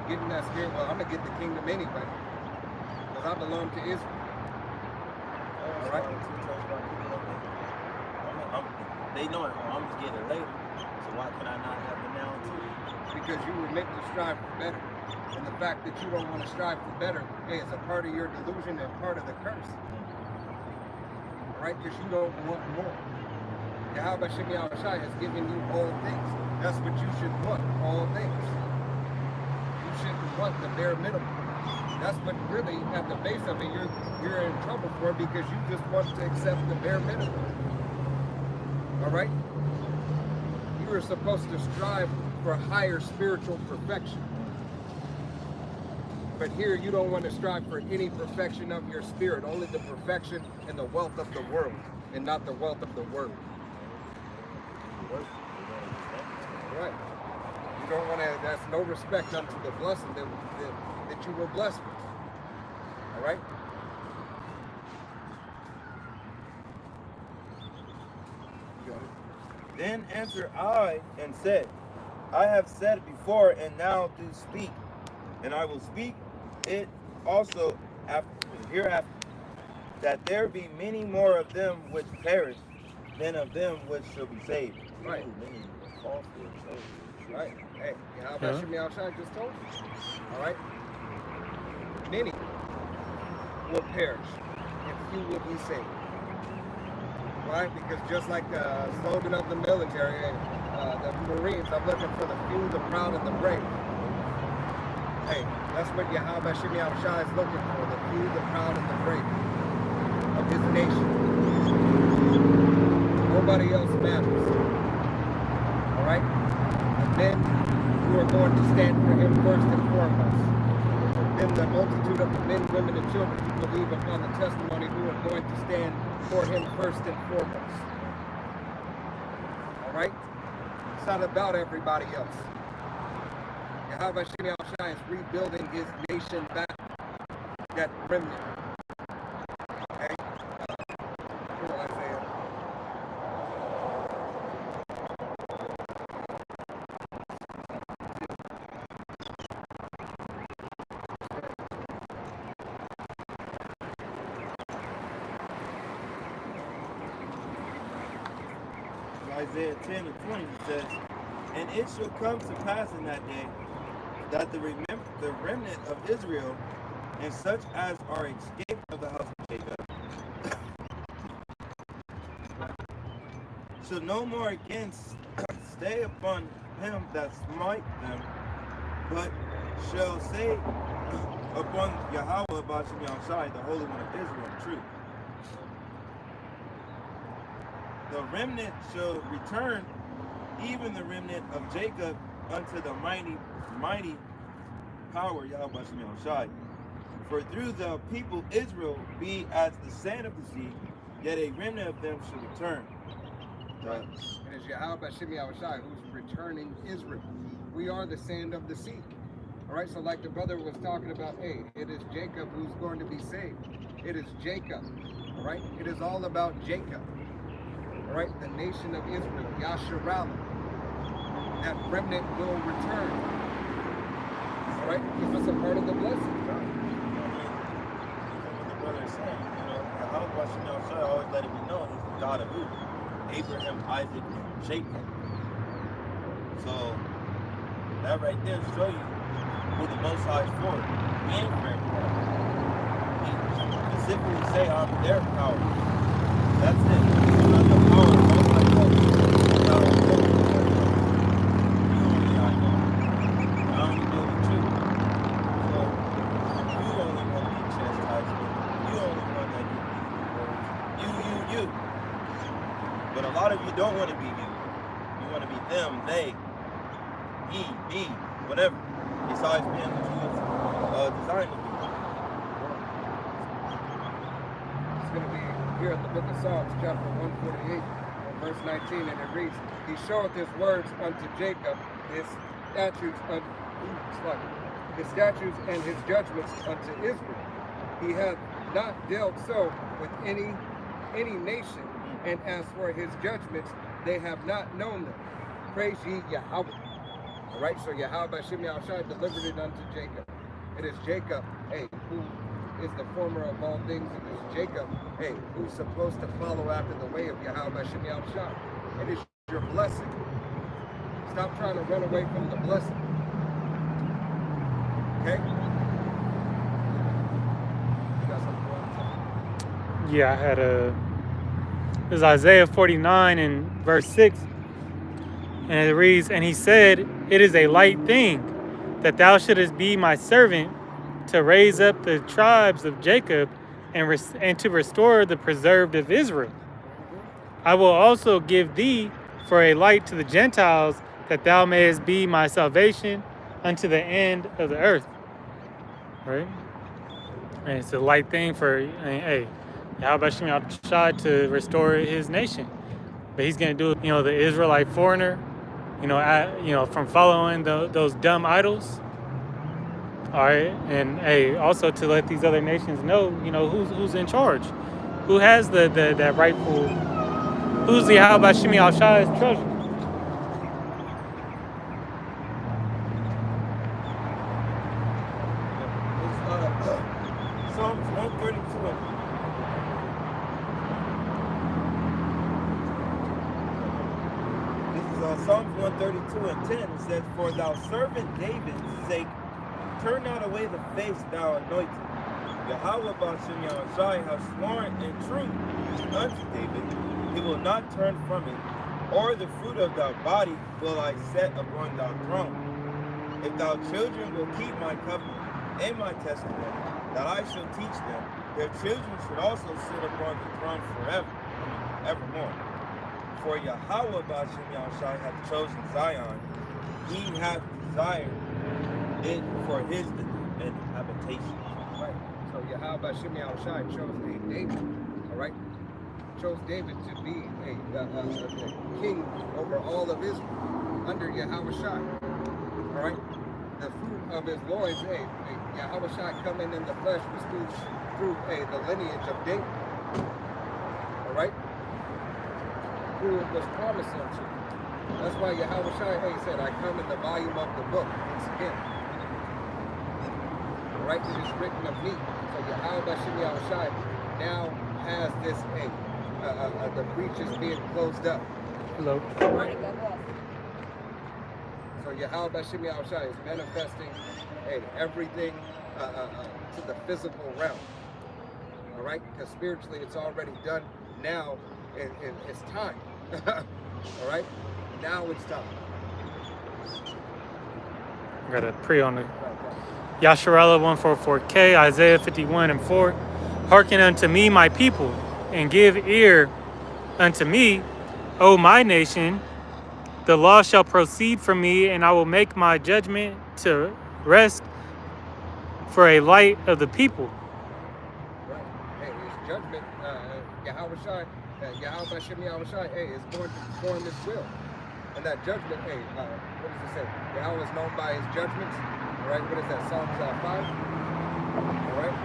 getting that spirit. Well, I'm gonna get the kingdom anyway. I belong to Israel. All right. They know it. I'm just getting it later. So why can I not have it now too? Because you were meant to strive for better. And the fact that you don't want to strive for better, hey, is a part of your delusion and part of the curse. All right? Because you don't want more. Yahweh Shem Yahushua has given you all things. That's what you should want, all things. You shouldn't want the bare minimum. That's what really, at the base of it, you're in trouble for, because you just want to accept the bare minimum. All right? You are supposed to strive for higher spiritual perfection. But here you don't want to strive for any perfection of your spirit, only the perfection and the wealth of the world, and not the wealth of the word. All right? You don't want to, that's no respect unto the blessing that you were blessed with. All right? Then answered I and said, I have said it before, and now do speak, and I will speak it also hereafter, that there be many more of them which perish than of them which shall be saved. Right. Right. Hey, Yahweh Shem Yahushua just told you. All right? Many will perish, and few will be saved. Right? Because just like the slogan of the military, the Marines, I'm looking for the few, the proud, and the brave. Hey, that's what Yahweh Shem Yahushua is looking for, the few, the proud, and the brave of his nation. Nobody else matters. All right? And then you are going to stand for him first and foremost. Then the multitude of the men, women, and children who believe upon the testimony, who are going to stand for him first and foremost. All right? It's not about everybody else. Yahweh Shem Shai is rebuilding his nation back, that remnant. Okay? Come on, Isaiah. Isaiah 10 and 20 says, "And it shall come to pass in that day that the remnant of Israel and such as are escaped of the house of Jacob shall no more again stay upon him that smite them, but shall say upon Yahweh Bashem Yahushai, the Holy One of Israel, true. The remnant shall return, even the remnant of Jacob, unto the mighty power, Yahweh Bashem Yahushai. For through the people Israel be as the sand of the sea, yet a remnant of them shall return." Right. It is Yahweh Shem Yahushai who's returning Israel. We are the sand of the sea. All right, so like the brother was talking about, hey, it is Jacob who's going to be saved. It is Jacob. All right, it is all about Jacob. All right, the nation of Israel, Yasharallah. That remnant will return. All right, because it's a part of the blessing. What the brother is saying, Yahweh Bashem Yahushai always let it be known he's the God of who? Abraham, Isaac, and Jacob. So that right there show you who the Most High is for and for everyone. He specifically say, "I'm their power." That's it. You're not the power of the Most High. You only I know. I only deal with you. So you only want to be chastised. You only want that you. But a lot of you don't want to be you. You want to be them, they, he, me, whatever. Besides being what you was designed to be. It's going to be here in the book of Psalms, chapter 148, verse 19, and it reads, "He showeth his words unto Jacob, his statutes and his judgments unto Israel. He hath not dealt so with any nation, and as for his judgments, they have not known them. Praise ye Yahweh." All right, so Yahweh Shem Yahushai delivered it unto Jacob. It is Jacob, hey, who is the former of all things. It is Jacob, hey, who's supposed to follow after the way of Yahweh Shem Yahushai. It is your blessing. Stop trying to run away from the blessing. Okay? You got something you want to say? Yeah, I had this is Isaiah 49 and verse 6. And it reads, "And he said, It is a light thing that thou shouldest be my servant to raise up the tribes of Jacob and to restore the preserved of Israel. I will also give thee for a light to the Gentiles, that thou mayest be my salvation unto the end of the earth." Right? And it's a light thing for, hey, Yahweh Shem Yahushai to restore his nation. But he's going to do, the Israelite foreigner, from following those dumb idols. All right. And, hey, also to let these other nations know, who's in charge. Who has that rightful, who's the Yahweh Shem Yahushai's treasure. Psalms 132. Psalms 132 and 10, it says, "For thou servant David's sake, turn not away the face thou anointed. Yahweh Bashem Yahushai hath sworn in truth unto David, he will not turn from it, or the fruit of thy body will I set upon thy throne. If thou children will keep my covenant and my testimony, that I shall teach them, their children should also sit upon the throne evermore. For Yahweh Bashem Yahushai hath chosen Zion, he hath desired it for his habitation." Right. So Yahweh Bashem Yahushai chose David. All right. Chose David to be a king over all of Israel under Yahweh Shai. All right. the fruit of his loins, hey, Yahweh Shai coming in the flesh was through the lineage of David. All right? Who it was promised unto. That's why Yahweh Shai, hey, said, I come in the volume of the book once again. All right? It is written of me. So Yahweh Bashem Yahweh Shai now has this, hey, the breach is being closed up. Hello. Right? So Yahweh Bashem Yahweh Shai is manifesting, hey, everything to the physical realm. All right? Because spiritually it's already done. Now it's time. All right? Now it's time. I got to pray on it. Yasharallah 144K, Isaiah 51:4. Hearken unto me, my people, and give ear unto me, O my nation. The law shall proceed from me, and I will make my judgment to rest for a light of the people. Right. Hey, his judgment, Yahweh Shai, Yahweh Bashem Yahweh Shai, hey, is going to perform his will. And that judgment, hey, what does it say? Yahweh is known by his judgments. All right, what is that? Psalms 5. All right.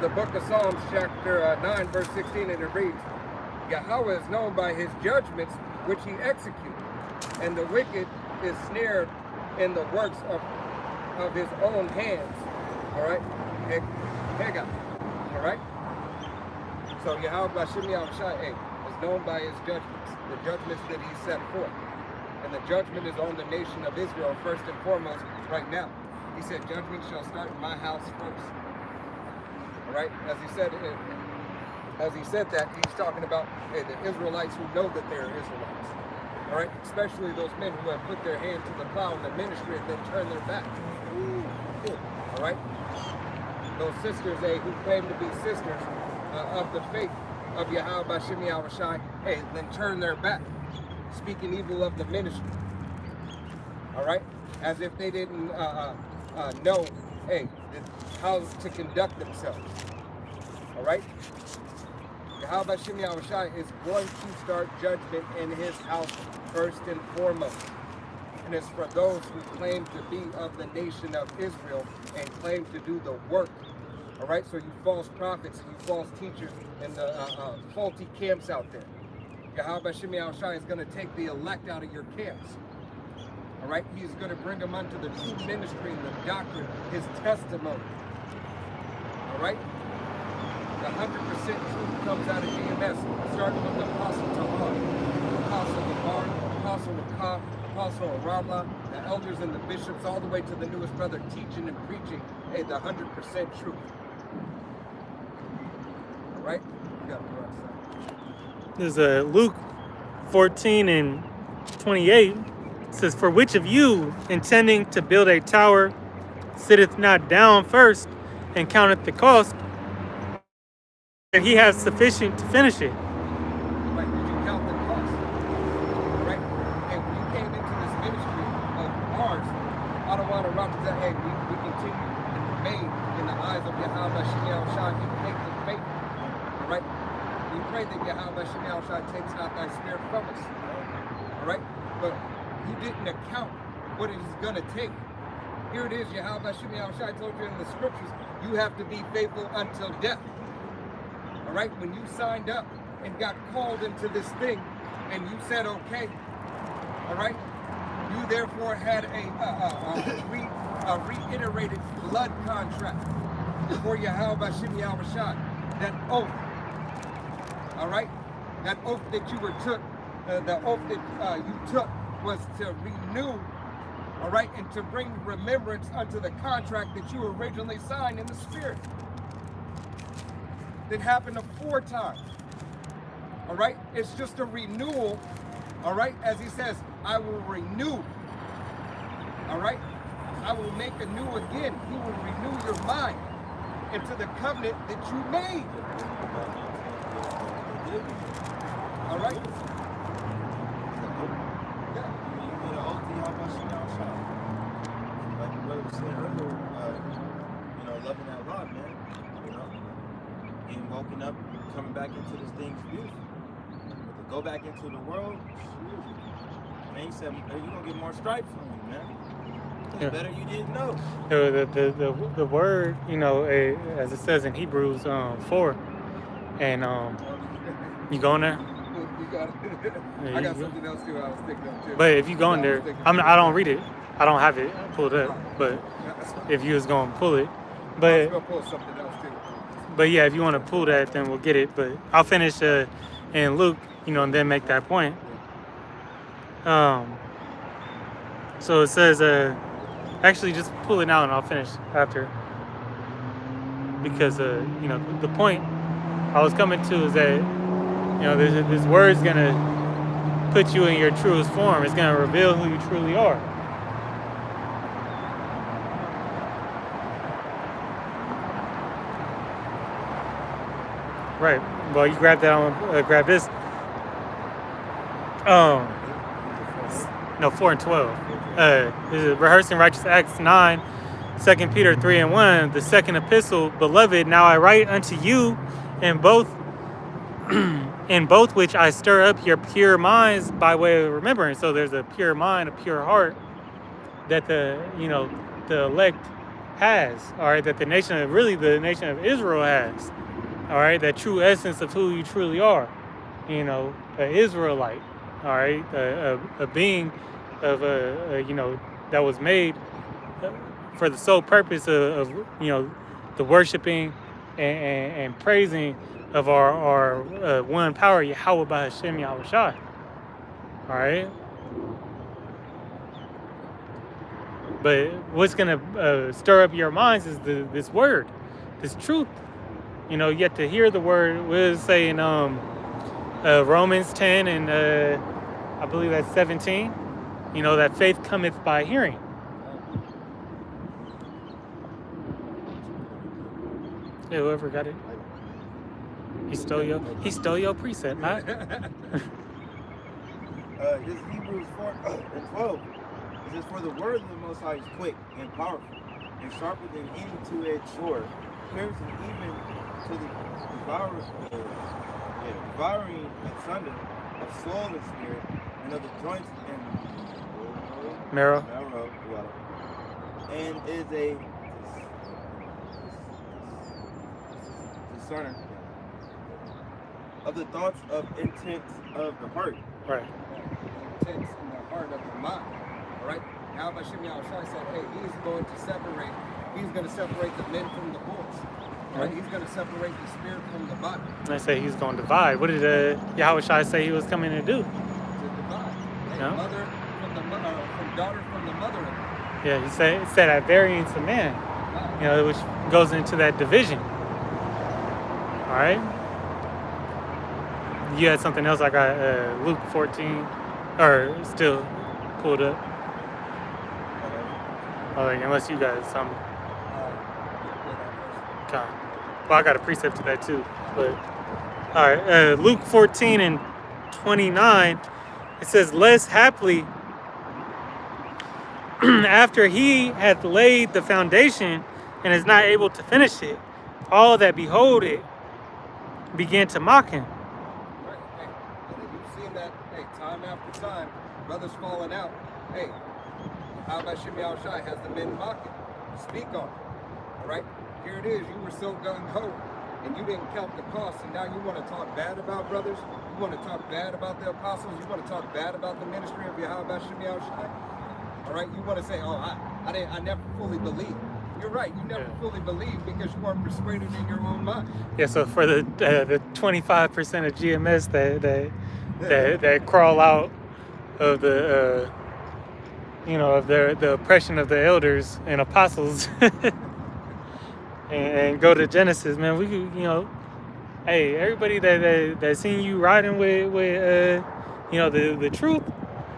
The book of Psalms, chapter 9, verse 16, and it reads, Yahweh is known by his judgments, which he executes, and the wicked is snared in the works of his own hands. All right? Hega. All right? So Yahweh Bashem Yahweh Shai is known by his judgments, the judgments that he set forth. And the judgment is on the nation of Israel, first and foremost, right now. He said, judgment shall start in my house first. Right? As he said that, he's talking about, hey, the Israelites who know that they're Israelites. All right? Especially those men who have put their hand to the plow in the ministry and then turn their back. All right? Those sisters, who claim to be sisters of the faith of Yahweh Bashem Yahweh Shai, then turn their back, speaking evil of the ministry. All right? As if they didn't know, how to conduct themselves. All right? Yahweh Bashem Yahweh Shai is going to start judgment in his house first and foremost. And it's for those who claim to be of the nation of Israel and claim to do the work. All right? So you false prophets, you false teachers, and the faulty camps out there. Yahweh Bashem Yahweh Shai is going to take the elect out of your camps. All right? He's going to bring them unto the true ministry and the doctrine, his testimony. All right? The 100% truth comes out of GMS, starting with the Apostle Tahar, Apostle Labar, Apostle Rakah, Apostle Ramla, the elders and the bishops, all the way to the newest brother teaching and preaching, the 100% truth. All right? You got the right side. This is Luke 14:28. It says, for which of you, intending to build a tower, sitteth not down first and counteth the cost, that he has sufficient to finish it? Right, did you count the cost? Right? And when you came into this ministry of ours, I don't want to rock that, we continue and remain in the eyes of Yahweh Bashem Yahweh Shai in faith and faith. All right? We pray that Yahweh Bashem Yahweh Shai takes not thy spirit from us. All right? But you didn't account what it is going to take. Here it is, Yahweh Bashem Yahweh Shai told you in the scriptures, you have to be faithful until death. All right, when you signed up and got called into this thing and you said, okay, all right, you therefore had a reiterated blood contract before Yahweh Bashem Yahweh Shai. That oath, all right, that oath that you the oath that you took was to renew, all right, and to bring remembrance unto the contract that you originally signed in the spirit. It happened 4 times. All right? It's just a renewal. All right? As he says, I will renew. All right? I will make anew again. He will renew your mind into the covenant that you made. All right? Yeah. getting woken up, coming back into this thing's beautiful. But to go back into the world, man, he said, you're going to get more stripes on you, man. It's Yeah. better you didn't know. The word, as it says in Hebrews 4, and you go in there. You got it. Yeah, I got you- something else too. I was thinking of too. But if you go in I there, was thinking- I don't read it. I don't have it pulled up. But if you was gonna pull it, I was but gonna pull something else too. but yeah, if you want to pull that, then we'll get it. But I'll finish in Luke, and then make that point. So it says, actually, just pull it now, and I'll finish after. Because the point I was coming to is that this word's gonna put you in your truest form. It's gonna reveal who you truly are. Right. Well, you grab that on. Grab this. No, 4 and 12. This is rehearsing righteous acts 9. 2 Peter 3 and 1. The second epistle, beloved, now I write unto you in both which I stir up your pure minds by way of remembrance. So there's a pure mind, a pure heart that the elect has, all right, that the nation of Israel has, all right, that true essence of who you truly are, an Israelite, all right, a being of that was made for the sole purpose of the worshiping and praising of our one power, Yahweh B'Hashem Yahushai. All right. But what's gonna stir up your minds is this word, this truth. You have to hear the word. We'll say in Romans 10 and I believe that's 17. That faith cometh by hearing. Yeah, whoever got it. He stole your precept, Matt. This Hebrews 4 and 12. It says, for the word of the Most High is quick and powerful, and sharper than any two-edged sword, piercing even to the devouring asunder of soul and spirit, and of the joints and Marrow. and is a discerner of the thoughts of intents of the heart. Right. Intents in the heart of the mind. All right. Now, Bashim Yahushua said, "Hey, he's going to separate the men from the boys. All right. He's going to separate the spirit from the body. They say he's going to divide. What did Yahushua say he was coming to do? To divide. Hey, Yeah. mother from the from daughter from the mother. Yeah, he said at variance of man, which goes into that division. All right. You had something else. I got Luke 14, or still pulled up. Oh, unless you got something. Okay. Well, I got a precept to that too. But all right, Luke 14 and 29. It says, "Less haply, after he hath laid the foundation and is not able to finish it, all that behold it began to mock him." Right. Hey, and you've seen that. Hey, time after time, brothers falling out. Hey, how about Shimei Yahushua has the men mocking? Speak on it. All right. Here it is. You were so gung ho, and you didn't count the cost, and now you want to talk bad about brothers. You want to talk bad about the apostles. You want to talk bad about the ministry of Yahweh Shimei Yahushua. All right. You want to say, "Oh, I never fully believed." You're right. You never fully believed because you weren't persuaded in your own mind. Yeah. So for the 25% of GMS that crawl out of the of the oppression of the elders and apostles and go to Genesis, man, we could, hey, everybody that seen you riding with the truth,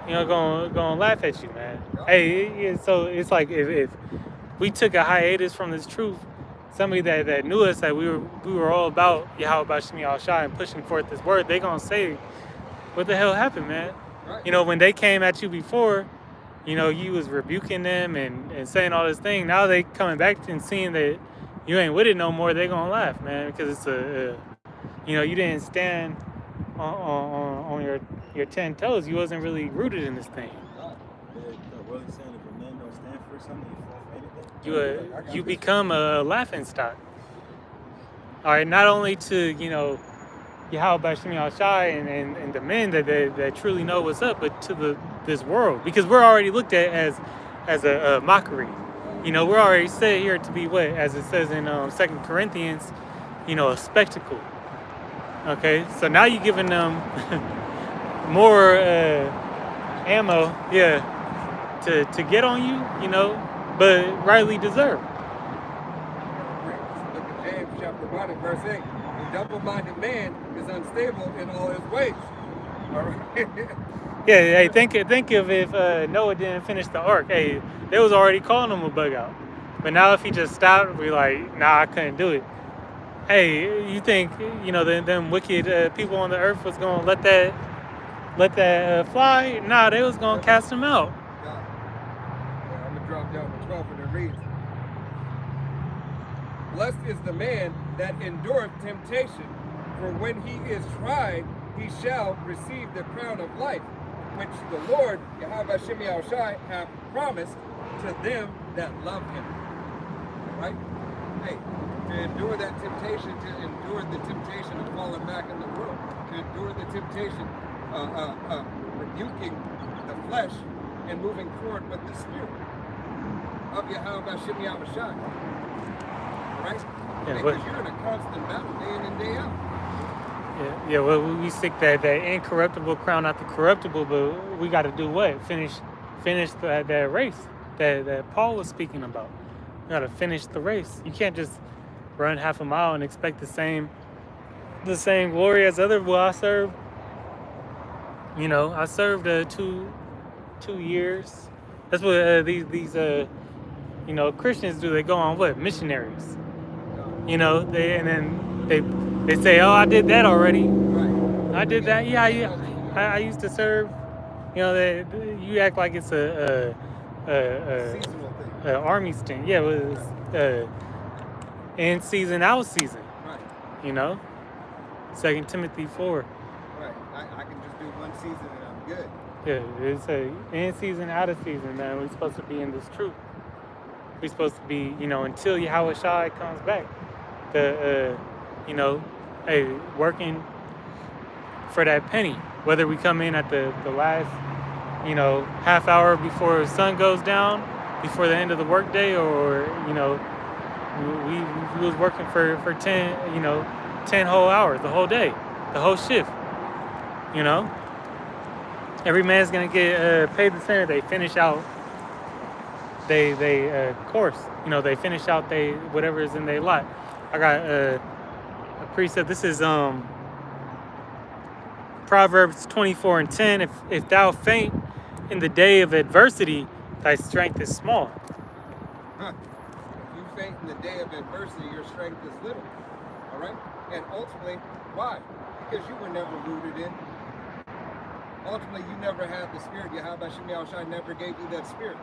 gonna laugh at you, man. Hey, so it's like if we took a hiatus from this truth, somebody that knew us, that we were all about Yahweh B'Shem Yahushua and pushing forth this word, they gonna say, what the hell happened, man? Right. When they came at you before, you was rebuking them and saying all this thing. Now they coming back and seeing that, you ain't with it no more, they gonna laugh, man, because it's you didn't stand on your 10 toes. You wasn't really rooted in this thing. Really saying if a man don't stand for something, he fall for anything. You become a laughing stock. All right, not only to Yahweh Bashim Shai and the men that truly know what's up, but to this world, because we're already looked at as a mockery. We're already said here to be what, as it says in 2 Corinthians, a spectacle. Okay, so now you're giving them more ammo, to get on you, but rightly deserved. Look at James chapter 1 and verse 8. A double-minded man is unstable in all his ways. All right. Yeah, hey, think of if Noah didn't finish the ark. Hey, they was already calling him a bug out. But now if he just stopped, we like, nah, I couldn't do it. Hey, you think them wicked people on the earth was gonna let that fly? Nah, they was gonna cast him out. I'm gonna drop down to 12 and it reads, blessed is the man that endureth temptation, for when he is tried, he shall receive the crown of life, which the Lord, Yahweh Shemi Shai, hath promised to them that love him. Right? Hey, to endure that temptation, to endure the temptation of falling back in the world, to endure the temptation rebuking the flesh and moving forward with the spirit of Yahweh Shemi Shai. Right? Yeah, because you're in a constant battle day in and day out. Yeah. Well, we stick that incorruptible crown out the corruptible, but we got to do what? Finish that race that Paul was speaking about. You got to finish the race. You can't just run half a mile and expect the same glory as other. Well, I served 2 years. That's what these Christians do. They go on what? Missionaries. They say, oh, I did that already. Right. I did that. Yeah. I used to serve. You act like it's a Seasonal thing. army stint. Yeah, it was in season, out season. Right. 2 Timothy 4. Right. I can just do one season and I'm good. Yeah, it's a in season, out of season, man. We're supposed to be in this truth. We're supposed to be, until Yahweh Shai comes back. Working for that penny. Whether we come in at the last, half hour before the sun goes down, before the end of the workday, or, we was working for 10 whole hours, the whole day, the whole shift, Every man's going to get paid the same. They finish out they course. They finish out whatever is in their lot. I got a precept. This is Proverbs 24:10. If thou faint in the day of adversity, thy strength is small. If you faint in the day of adversity, your strength is little. All right? And ultimately, why? Because you were never rooted in. Ultimately, you never had the spirit. Yahweh Shemi Shai never gave you that spirit.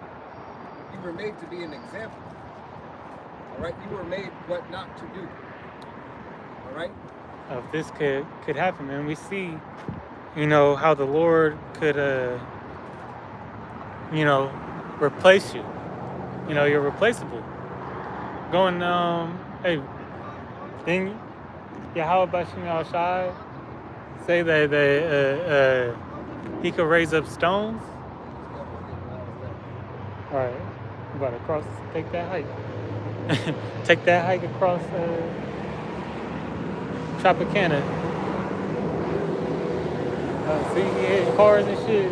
You were made to be an example. All right? You were made what not to do. All right? If this could happen, man, we see, how the Lord could, replace you. You're replaceable. Going, hey, didn't Yahweh Bashim Shai say that he could raise up stones? All right, you about to cross, take that hike. Take that hike across Tropicana. See, you hit cars and shit.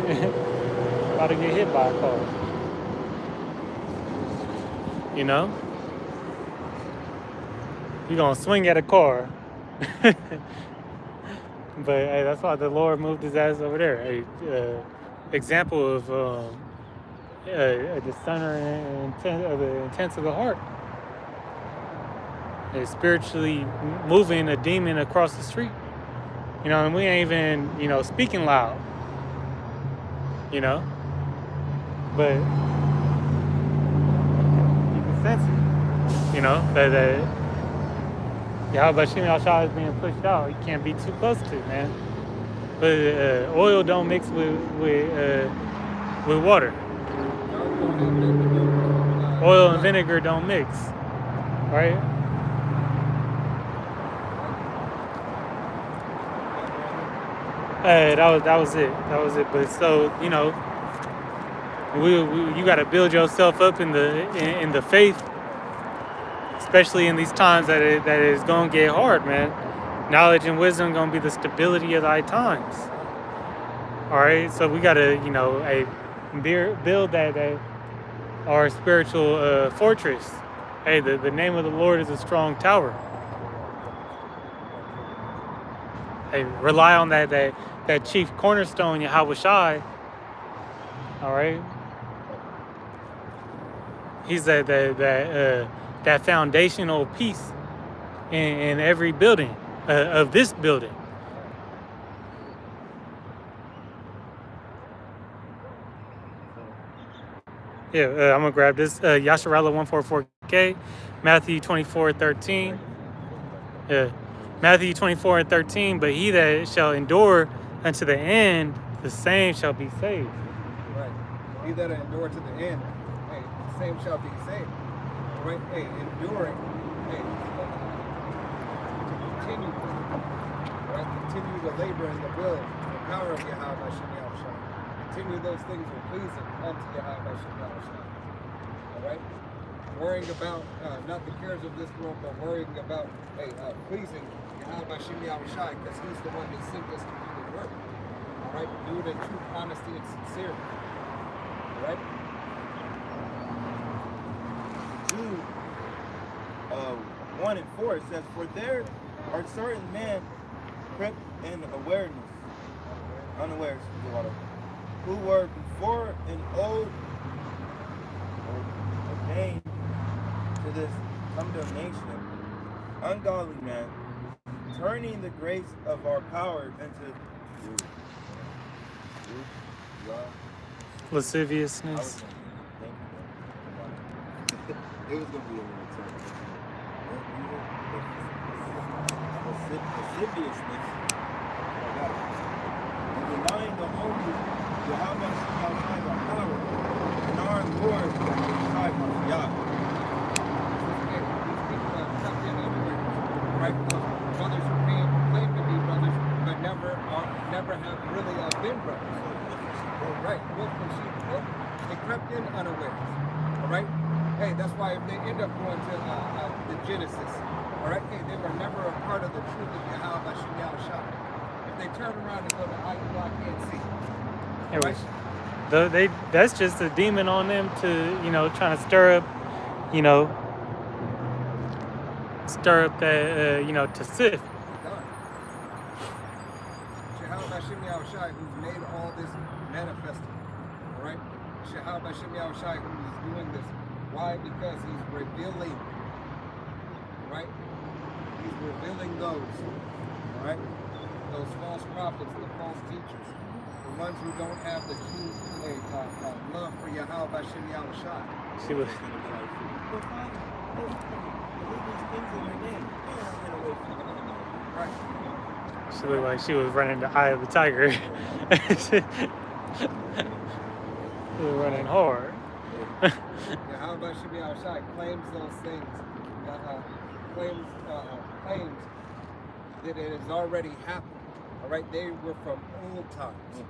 About to get hit by a car. You're gonna swing at a car. But hey, that's why the Lord moved his ass over there. Hey, example of the center of the intents of the heart. It's spiritually moving a demon across the street. And we ain't even, speaking loud. But you can sense it. You know, that Yahweh Shem Yahshua is being pushed out. You can't be too close to, man. But oil don't mix with water. Oil and vinegar don't mix, right? That was it. That was it. But so you know, you got to build yourself up in the faith, especially in these times that is gonna get hard, man. Knowledge and wisdom gonna be the stability of thy times. All right, so we gotta build that our spiritual fortress. Hey, the name of the Lord is a strong tower. Hey, rely on that chief cornerstone, Yahweh Shai. All right, he's that foundational piece in every building of this building. Yeah, I'm gonna grab this. Yasharala 144K, Matthew 24:13. Matthew 24:13. But he that shall endure unto the end, the same shall be saved. Right. He that endure to the end, hey, the same shall be saved. Right? Hey, enduring. Hey, to continue. Right? Continue to labor in the will, the power of Yahweh Hashem Yahushua. Continue those things are pleasing unto Yahweh Hashem Yahushua. All right? Worrying about not the cares of this world, but worrying about pleasing Yahweh Hashem Yahushua, because he's the one that sent us to do the work. All right? Do it in true honesty and sincerity. All right? Jude 1 and 4 it says, for there are certain men crept in unawares, who were before an old ordained to this condemnation, ungodly man, turning the grace of our power into lasciviousness. It was going to be a little time. Lasciviousness. And denying the only Yahweh outside our power, and our Lord outside our Yah. These people have kept in everywhere. Right? Brothers who claim to be brothers, but never have really been brothers. Right? Wolf and sheep. They crept in unawares. All right? Hey, that's why if they end up going to the Genesis, all right, hey, they were never a part of the truth of Yahweh Hashem Yahushua. If they turn around and go to I can't see. Right? That's just a demon on them to, trying to stir up that, to sift. Yahweh Hashem Yahushua, who's made all this manifested, all right? Yahweh Hashem Yahushua, who is doing this. Why? Because he's revealing, right? He's revealing those, all right? Those false prophets, the false teachers, the ones who don't have the true love for Yahweh Hashem Yahushua. She was. Right. She looked like she was running the eye of the tiger. She was running hard. Yahweh Hashem Yahushua claims those things, claims that it has already happened. All right, they were from old times.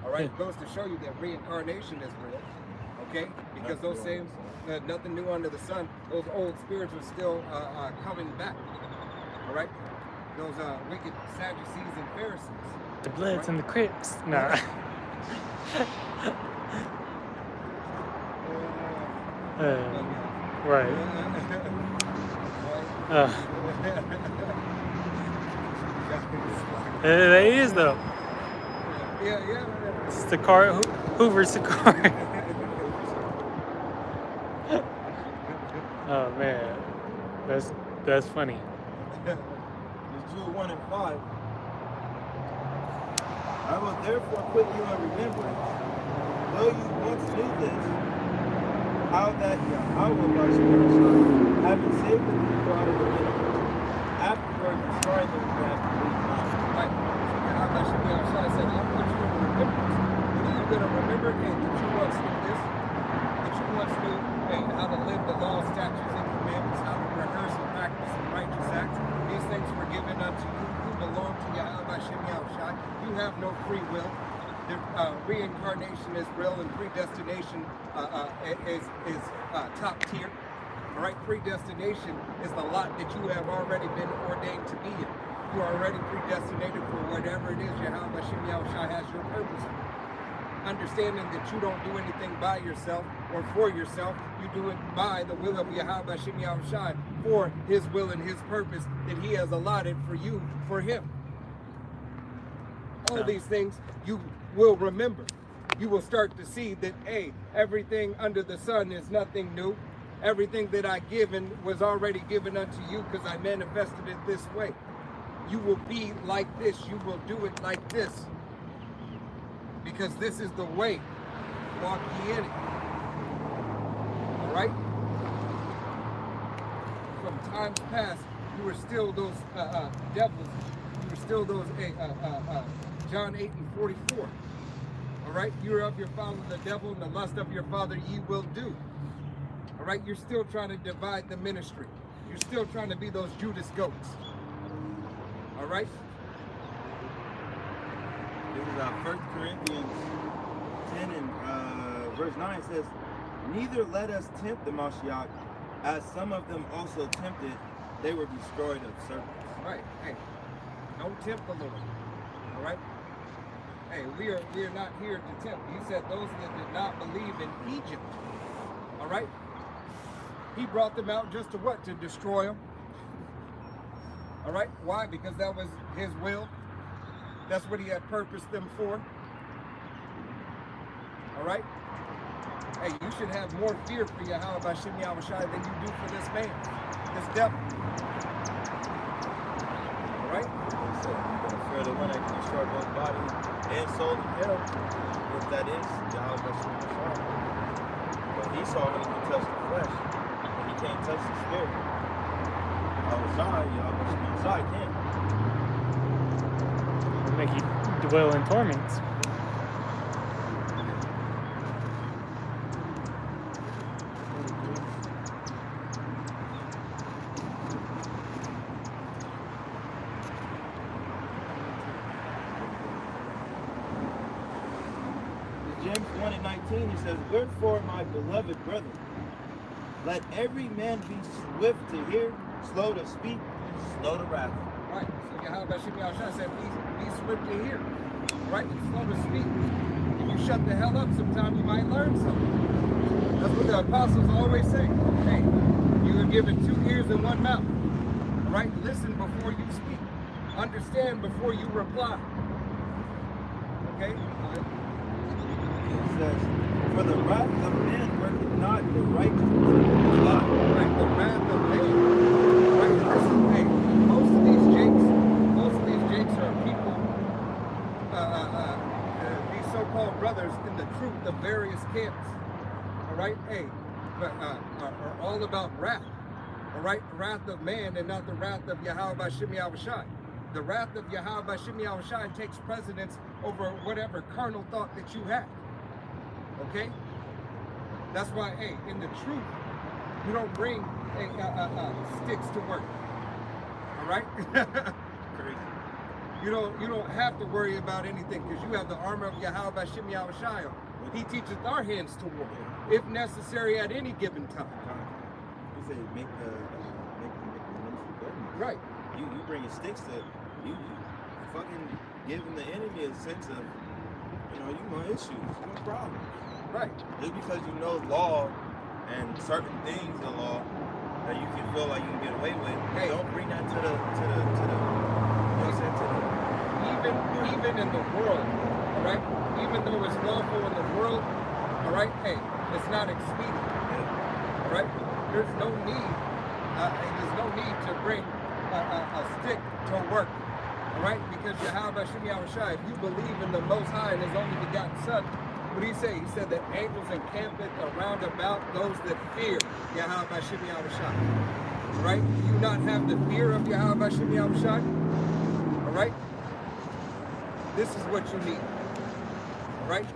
All right, it goes to show you that reincarnation is real. Okay, because those same, nothing new under the sun. Those old spirits are still coming back. All right, those wicked Sadducees and Pharisees. The Bloods and the Crips. Nah. Right. It is though. Yeah. It's the car. Hoover's the car. Oh man, that's funny. Jude 1 and 5. I will therefore put you in remembrance, though you once knew this, how that Yahweh having saved the people out of the enemies, afterward destroying them who have believed not. Right. Yahweh Shem Yahushua said, I'll put you in remembrance. What are you going to remember? Hey, that you once knew this, that you once knew, hey, how to live the law, statutes, and commandments, how to rehearse and practice the righteous acts. These things were given unto you who belong to Yahweh Shem Yahushua. You have no free will. The reincarnation is real, and predestination is top tier. All right, predestination is the lot that you have already been ordained to be in. You are already predestinated for whatever it is Yahweh Shem Yahushua has your purpose for. Understanding that you don't do anything by yourself or for yourself, you do it by the will of Yahweh Shem Yahushua for His will and His purpose that He has allotted for you, for Him. All these things you will remember. You will start to see that, hey, everything under the sun is nothing new. Everything that I given was already given unto you because I manifested it this way. You will be like this. You will do it like this. Because this is the way. Walk ye in it. All right? From times past, you were still those devils. You were still those John 8:44. All right? You are of your father the devil, and the lust of your father ye will do. All right? You're still trying to divide the ministry. You're still trying to be those Judas goats. All right? This is 1 Corinthians 10 and verse 9 says, neither let us tempt the Mashiach, as some of them also tempted, they were destroyed of serpents. Right. Hey, don't tempt the Lord. All right? Hey, we are not here to tempt. He said those that did not believe in Egypt. All right? He brought them out just to what? To destroy them. All right? Why? Because that was His will. That's what He had purposed them for. All right? Hey, you should have more fear for Yahweh Shem Yahushua than you do for this man, this devil. All right? So, for the one that can destroy both body and soul in hell, what that is, Yahweh Shem Yahushua. But Esau, when he can touch the flesh, but he can't touch the spirit. Yahweh Shem Yahushua can. Make you dwell in torments. James 1 and 19, he says, wherefore, my beloved brethren, let every man be swift to hear, slow to speak, slow to wrath. Right. So Yahweh Shem Yahushua said, be swift to hear. Right? And slow to speak. If you shut the hell up sometime, you might learn something. That's what the apostles always say. Hey, you are given 2 ears and 1 mouth. Right? Listen before you speak. Understand before you reply. Okay? It says, for the wrath of man worketh not the righteousness of God. Right, the wrath of man. Right, listen, hey, most of these jakes are people, these so-called brothers in the truth of various camps. All right, hey, but are all about wrath. All right, wrath of man and not the wrath of Yahweh Shem Yahushua. The wrath of Yahweh Shem Yahushua takes precedence over whatever carnal thought that you have. Okay? That's why, hey, in the truth, you don't bring sticks to work. All right? Crazy. You don't have to worry about anything because you have the armor of Yahweh Shem Yahushua. He teaches our hands to war, if necessary, at any given time. You say make the ministry burden. Right. You bringing sticks to you fucking giving the enemy a sense of, you want issues, you want problems. Right. Just because you know law and certain things in law that you can feel like you can get away with, hey, don't bring that to the you know what I'm saying, to the even in the world, all right? Even though it's lawful in the world, all right, hey, it's not expedient. All right? There's no need to bring a stick to work. All right? Because Yahweh Shem Yahushua, if you believe in the Most High and His only begotten Son, What did he say? He said that angels encampeth around about those that fear Yahweh Bashim Yahushai. All right? Do you not have the fear of Yahweh Bashim Yahushai? All right? This is what you need. All right?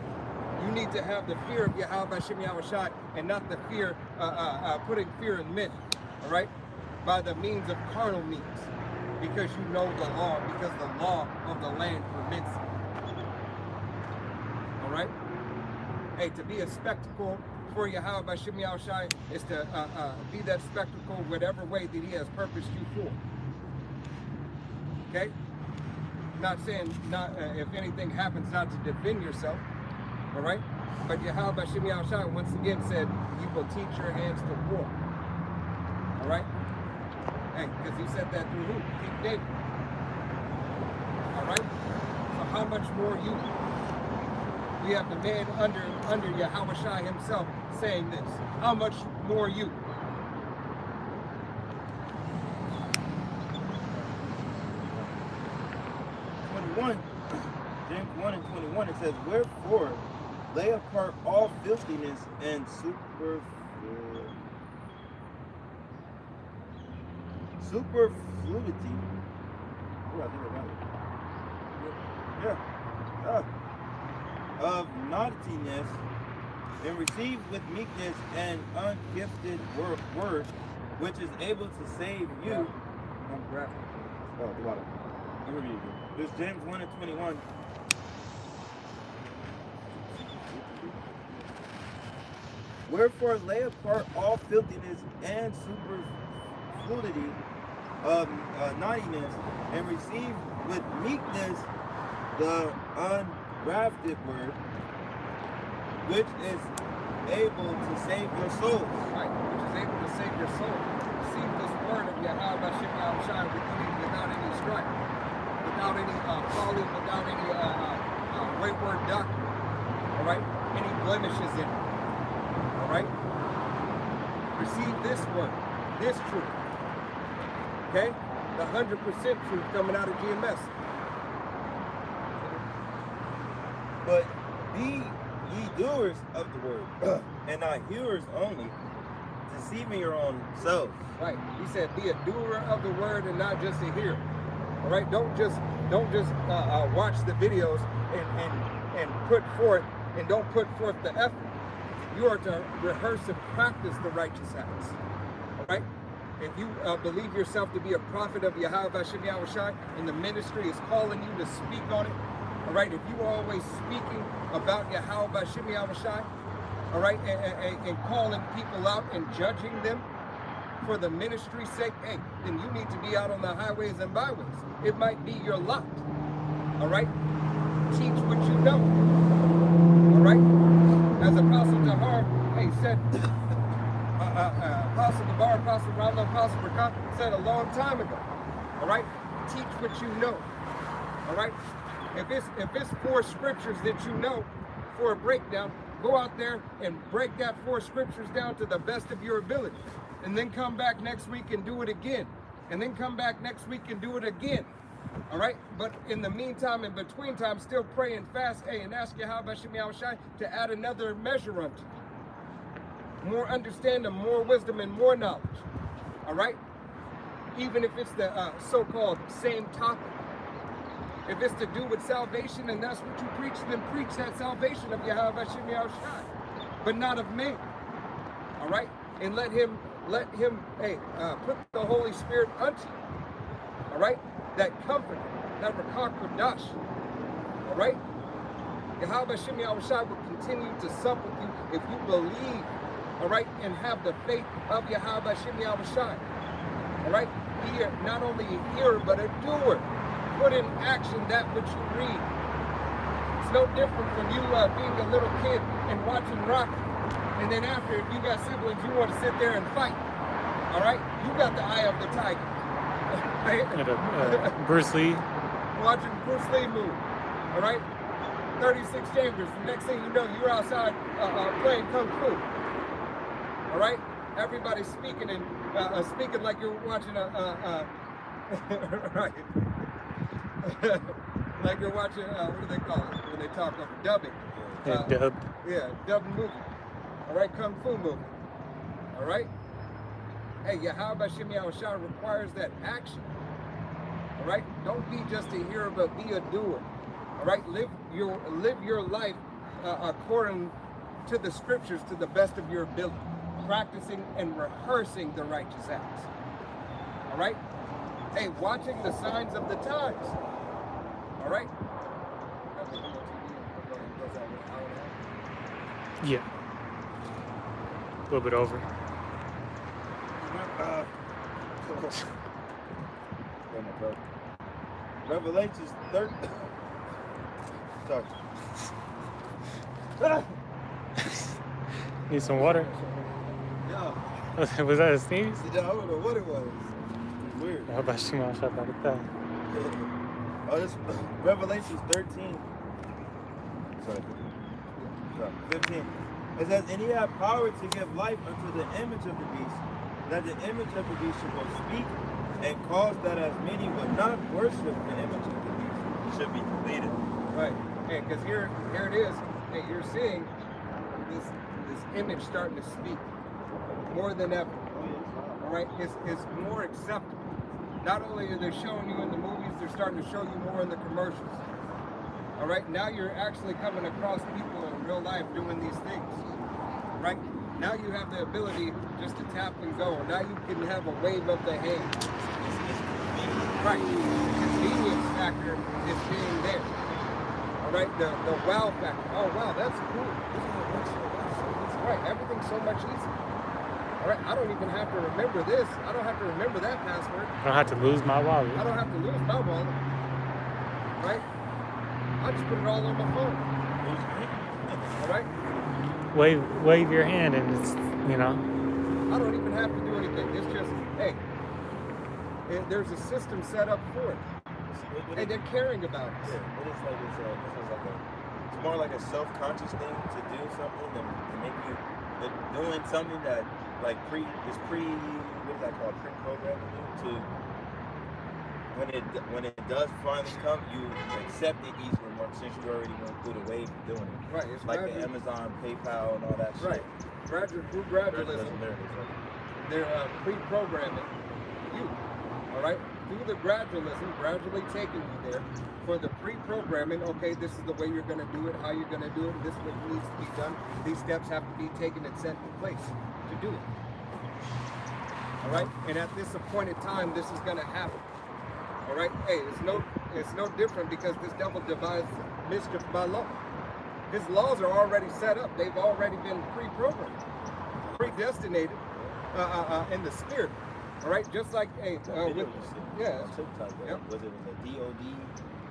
You need to have the fear of Yahweh Bashim Yahushai and not the fear, putting fear in men. All right? By the means of carnal means. Because you know the law, because the law of the land permits it. All right? Hey, to be a spectacle for Yahweh Bashim Yahushai is to be that spectacle whatever way that he has purposed you for. Okay? Not saying if anything happens not to defend yourself. All right? But Yahweh Bashim Yahushai once again said, you will teach your hands to war. All right? Hey, because he said that through who? King David. All right? So how much more you? We have the man under Yahweh Shai himself saying this. How much more you? James 1 and 21, it says, wherefore lay apart all filthiness and superfluity. Oh, I think I got it. Yeah. Of naughtiness, and receive with meekness an ungifted word, which is able to save you. Oh, the bottom. Let me read it. This is James 1 and 21. Wherefore lay apart all filthiness and superfluity of naughtiness, and receive with meekness the ungrafted word, which is able to save your souls. Right, which is able to save your soul. Receive this word of Yahweh Bashim Yahushai without any strife, without any folly, without any wayward doctrine. All right, any blemishes in it. All right, receive this word, this truth. Okay, the 100% truth coming out of GMS. But be ye doers of the word, and not hearers only, deceiving your own selves. Right. He said, be a doer of the word and not just a hearer. All right. Don't just watch the videos and put forth and don't put forth the effort. You are to rehearse and practice the righteous acts. All right. If you believe yourself to be a prophet of Yahweh Bashim Yahushai, and the ministry is calling you to speak on it. All right, if you are always speaking about Yahweh Bashim Yahushai, all right, and calling people out and judging them for the ministry's sake, hey, then you need to be out on the highways and byways. It might be your lot. All right, teach what you know. All right, as Apostle Tahar, hey, said, Apostle Gabar, Apostle Rallo, Apostle Rakat said a long time ago. All right, teach what you know. All right. If it's 4 scriptures that you know for a breakdown, go out there and break that 4 scriptures down to the best of your ability. And then come back next week and do it again. And then come back next week and do it again. All right? But in the meantime, in between time, still pray and fast, hey, and ask Yahweh Bashim Yahushai to add another measure unto you. More understanding, more wisdom, and more knowledge. All right? Even if it's the so-called same topic. If it's to do with salvation and that's what you preach, then preach that salvation of Yahweh Bashim Yahushai, but not of man. All right? And let him, hey, put the Holy Spirit unto you. All right? That comfort, that Rakah Kodash. All right? Yahweh Bashim Yahushai will continue to sup with you if you believe, all right, and have the faith of Yahweh Bashim Yahushai. All right? Be not only a hearer, but a doer. Put in action that which you read. It's no different from you being a little kid and watching Rocky. And then after, if you got siblings, you want to sit there and fight. All right? You got the eye of the tiger. Bruce Lee. Watching Bruce Lee move. All right? 36 chambers. The next thing you know, you're outside playing Kung Fu. All right? Everybody's speaking and speaking like you're watching right. Like you're watching, what do they call it when they talk of dubbing? Dubbed. Yeah, dubbed movie. All right, kung fu movie. All right. Hey, Yahweh Shem Yahushua requires that action. All right. Don't be just a hearer, but be a doer. All right. Live your life according to the scriptures to the best of your ability, practicing and rehearsing the righteous acts. All right. Hey, watching the signs of the times. All right. Yeah. A little bit over. Revelations 13. Sorry. Need some water? Yeah. Was that a sneeze? I don't know what it was. It's weird. How about Shema Shabbat? Oh, this Revelations 13. Sorry. 15. It says, and he had power to give life unto the image of the beast, that the image of the beast should both speak and cause that as many would not worship the image of the beast should be deleted. Right. Hey, because here it is. Hey, you're seeing this image starting to speak more than ever. All right, it's more acceptable. Not only are they showing you in the movies, they're starting to show you more in the commercials. All right, now you're actually coming across people in real life doing these things. Right? Now you have the ability just to tap and go. Now you can have a wave of the hand. Right. The convenience factor is being there. All right, the wow factor. Oh wow, that's cool. Right, everything's so much easier. All right, I don't even have to remember this. I don't have to remember that password. I don't have to lose my wallet. I don't have to lose my wallet. Right? I just put it all on my phone. All right? Wave your hand and it's, I don't even have to do anything. It's just, hey, there's a system set up for it. And they're caring about us. Yeah, but it's more like a self-conscious thing to do something to make you doing something that like what is that called, pre-programming you to when it does finally come, you accept it easier more since you already went through the wave of doing it. Right. It's like the Amazon, PayPal, and all that shit. Right. Through gradualism, they're pre-programming you. All right. Through the gradualism, gradually taking you there for the pre-programming. Okay, this is the way you're going to do it. How you're going to do it. This is what needs to be done. These steps have to be taken and set in place to do it. All right. And at this appointed time, this is going to happen. All right. Hey, it's no different because this devil devises mischief by law. His laws are already set up. They've already been pre-programmed, predestinated in the spirit. All right, just like on TikTok, yep. Was it a DOD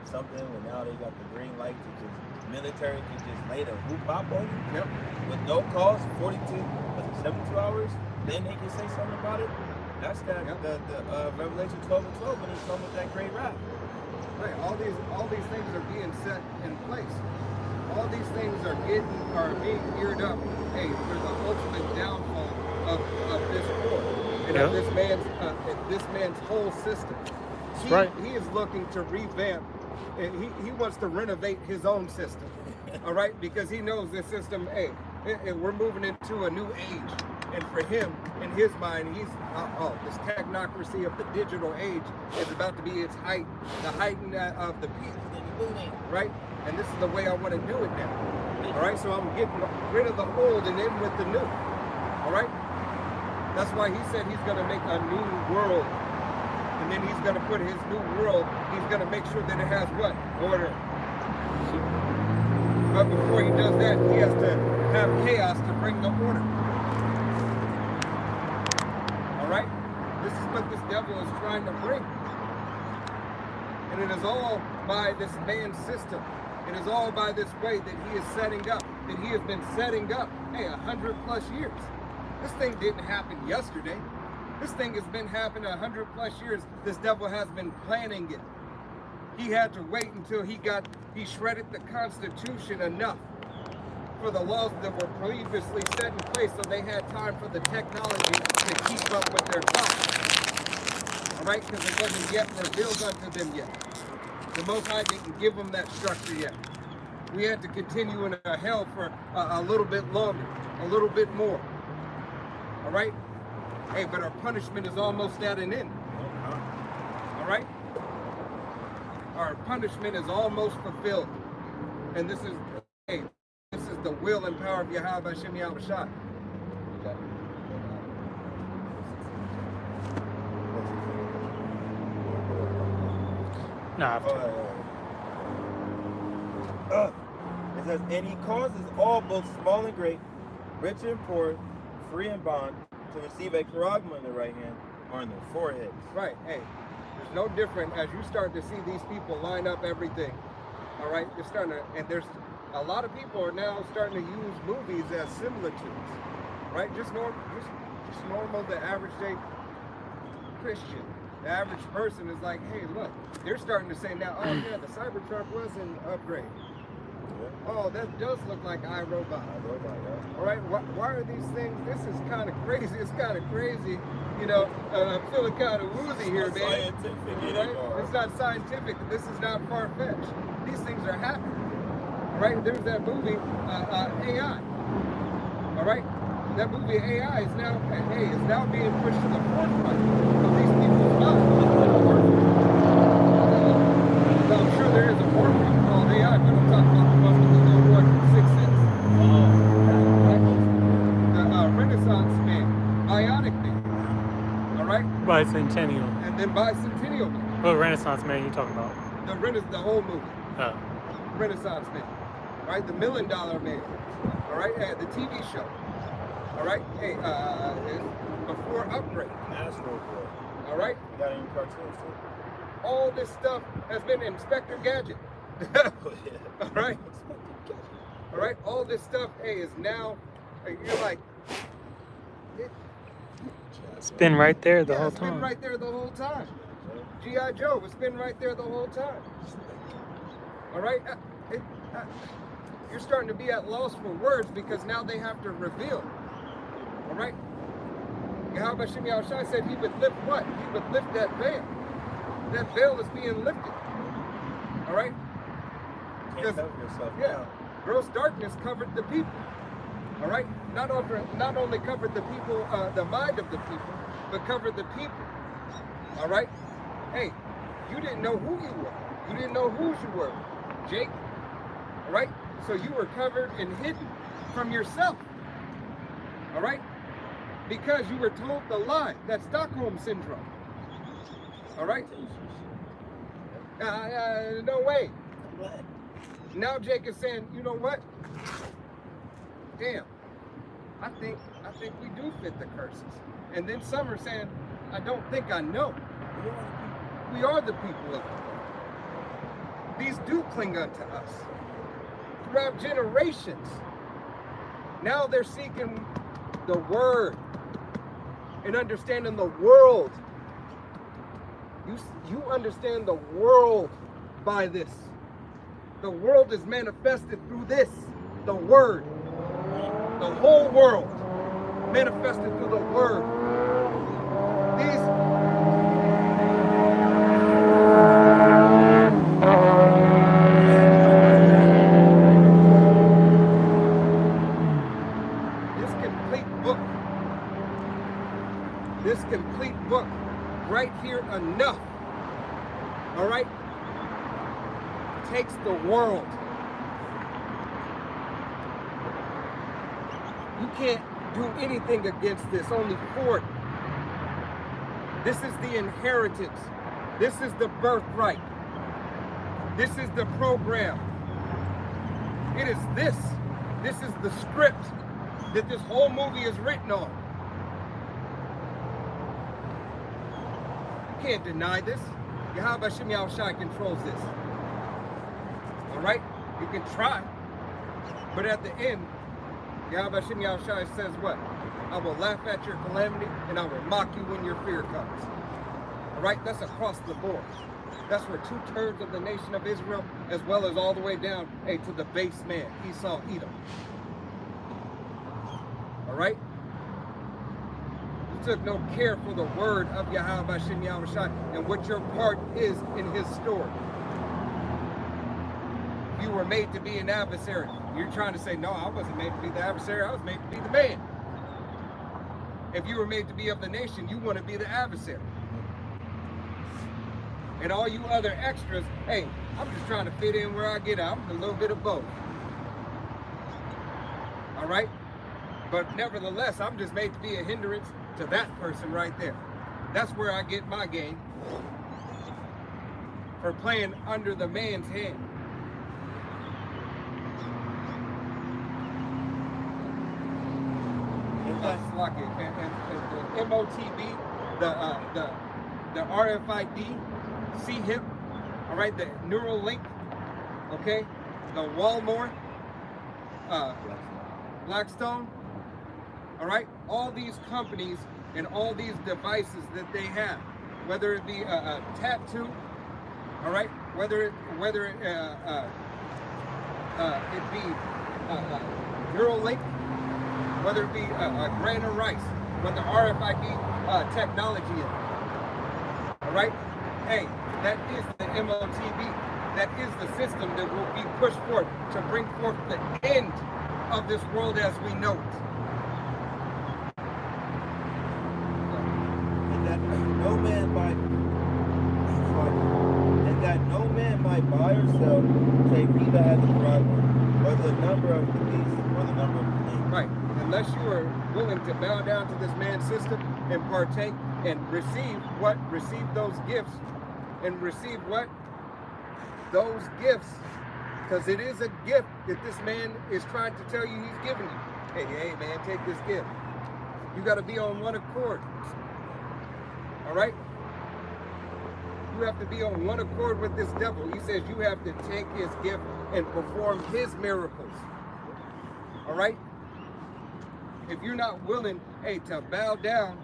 something? When now they got the green light to just military can just lay the whoop up on you. Yep. With no cause, 72 hours. Then they can say something about it. That's that the Revelation 12:12 when he's coming with that great wrath. Right. All these things are being set in place. All these things are being geared up. Hey, for the ultimate downfall of this war. And of this man's whole system. He is looking to revamp. He wants to renovate his own system. All right, because he knows this system. Hey, we're moving into a new age, and for him, in his mind, he's this technocracy of the digital age is about to be its height, the height of the peak. Right, and this is the way I want to do it now. All right, so I'm getting rid of the old and in with the new. All right. That's why he said he's going to make a new world. And then he's going to put his new world, he's going to make sure that it has what? Order. But before he does that, he has to have chaos to bring the order. All right? This is what this devil is trying to bring. And it is all by this man's system. It is all by this way that he is setting up, that he has been setting up, 100+ years. This thing didn't happen yesterday. This thing has been happening 100+ years. This devil has been planning it. He had to wait until he shredded the Constitution enough for the laws that were previously set in place so they had time for the technology to keep up with their thoughts. All right, because it wasn't yet revealed unto them yet. The Most High didn't give them that structure yet. we had to continue in a hell for a little bit longer, a little bit more. All right? Hey, but our punishment is almost at an end. All right? Our punishment is almost fulfilled. And this is, hey, this is the will and power of Yahweh Hashem Yahweh Shai. Nah. It says, and he causes all, both small and great, rich and poor, free and bond, to receive a charagma in their right hand or in their foreheads. Right. Hey, there's no different as you start to see these people line up everything. All right, you're starting to, and there's a lot of people are now starting to use movies as similitudes. Right? Just normal, the average day Christian. The average person is like, hey, look, they're starting to say now, oh yeah, the Cybertruck was an upgrade. Oh, that does look like iRobot. Yeah. All right, why are these things? This is kind of crazy. It's kind of crazy. You know, I'm feeling kind of woozy here, man. Scientific, Right? It's not scientific. This is not far-fetched. These things are happening. Right? There's that movie, AI. All right? That movie AI is now, hey, is now being pushed to the forefront of these people's minds. Now, I'm sure there is a forefront called AI, but I'm talking about the one with the little boy from 6 Sense. The Renaissance man, Bionic man. All right? Bicentennial. And then Bicentennial man. What Renaissance man you talking about? The whole movie. Oh. Renaissance man. Right? The $1 Million Man. All right? The TV show. All right? Hey, before Upgrade. Astro Boy. All right? You got any cartoons too? All this stuff has been Inspector Gadget. All right? All right? All this stuff, hey, is now, you're like, It's been right there the whole it's been time. right there the whole time. G.I. Joe, it's been right there the whole time. All right? You're starting to be at loss for words because now they have to reveal. All right? Yahweh Hashem Yahweh Shai said he would lift what? He would lift that veil. That veil is being lifted. All right? Can't help yourself. Yeah, gross darkness covered the people. All right? Not only covered the people, the mind of the people, but covered the people. All right? Hey, you didn't know who you were. You didn't know whose you were, Jake. All right? So you were covered and hidden from yourself. All right? Because you were told the lie. That's Stockholm Syndrome. All right? No way. Now Jake is saying, you know what? Damn, I think we do fit the curses. And then some are saying, I don't think I know. We are the people of it. These do cling unto us. Throughout generations. Now they're seeking the word and understanding the world. You understand the world by this. The world is manifested through this, the word. The whole world manifested through the word. This complete book right here enough, all right, takes the world. You can't do anything against this, only for it. This is the inheritance. This is the birthright. This is the program. It is this. This is the script that this whole movie is written on. You can't deny this. Yahweh Hashem Yahweh Shai controls this. All right? You can try. But at the end, Yahweh Hashem Yahweh Shai says what? I will laugh at your calamity and I will mock you when your fear comes. All right? That's across the board. That's for 2/3 of the nation of Israel, as well as all the way down, hey, to the base man, Esau, Edom. All right? You took no care for the word of Yahweh Hashem Yahweh Shai and what your part is in his story. If you were made to be an adversary. You're trying to say, no, I wasn't made to be the adversary. I was made to be the man. If you were made to be of the nation, you want to be the adversary. And all you other extras, hey, I'm just trying to fit in where I get out. I'm a little bit of both. All right? But nevertheless, I'm just made to be a hindrance to that person right there. That's where I get my gain for playing under the man's hand. That's like it. And the MOTB, the RFID, CHIP, all right, the Neuralink, okay, the Walmart, Blackstone, all right, all these companies and all these devices that they have, whether it be a tattoo, all right, whether it be Neuralink, whether it be a grain of rice, what the RFID technology is, all right, hey, that is the MOTB. That is the system that will be pushed forth to bring forth the end of this world as we know it. And that no man might buy or sell, say Viva has a problem, or the number of the beast, or the number of the name. Right. Unless you are willing to bow down to this man's system and partake and receive what? Receive those gifts. And receive what? Those gifts. Because it is a gift that this man is trying to tell you he's giving you. Hey, man, take this gift. You got to be on one accord. All right? You have to be on one accord with this devil. He says you have to take his gift and perform his miracles. All right? If you're not willing, hey, to bow down,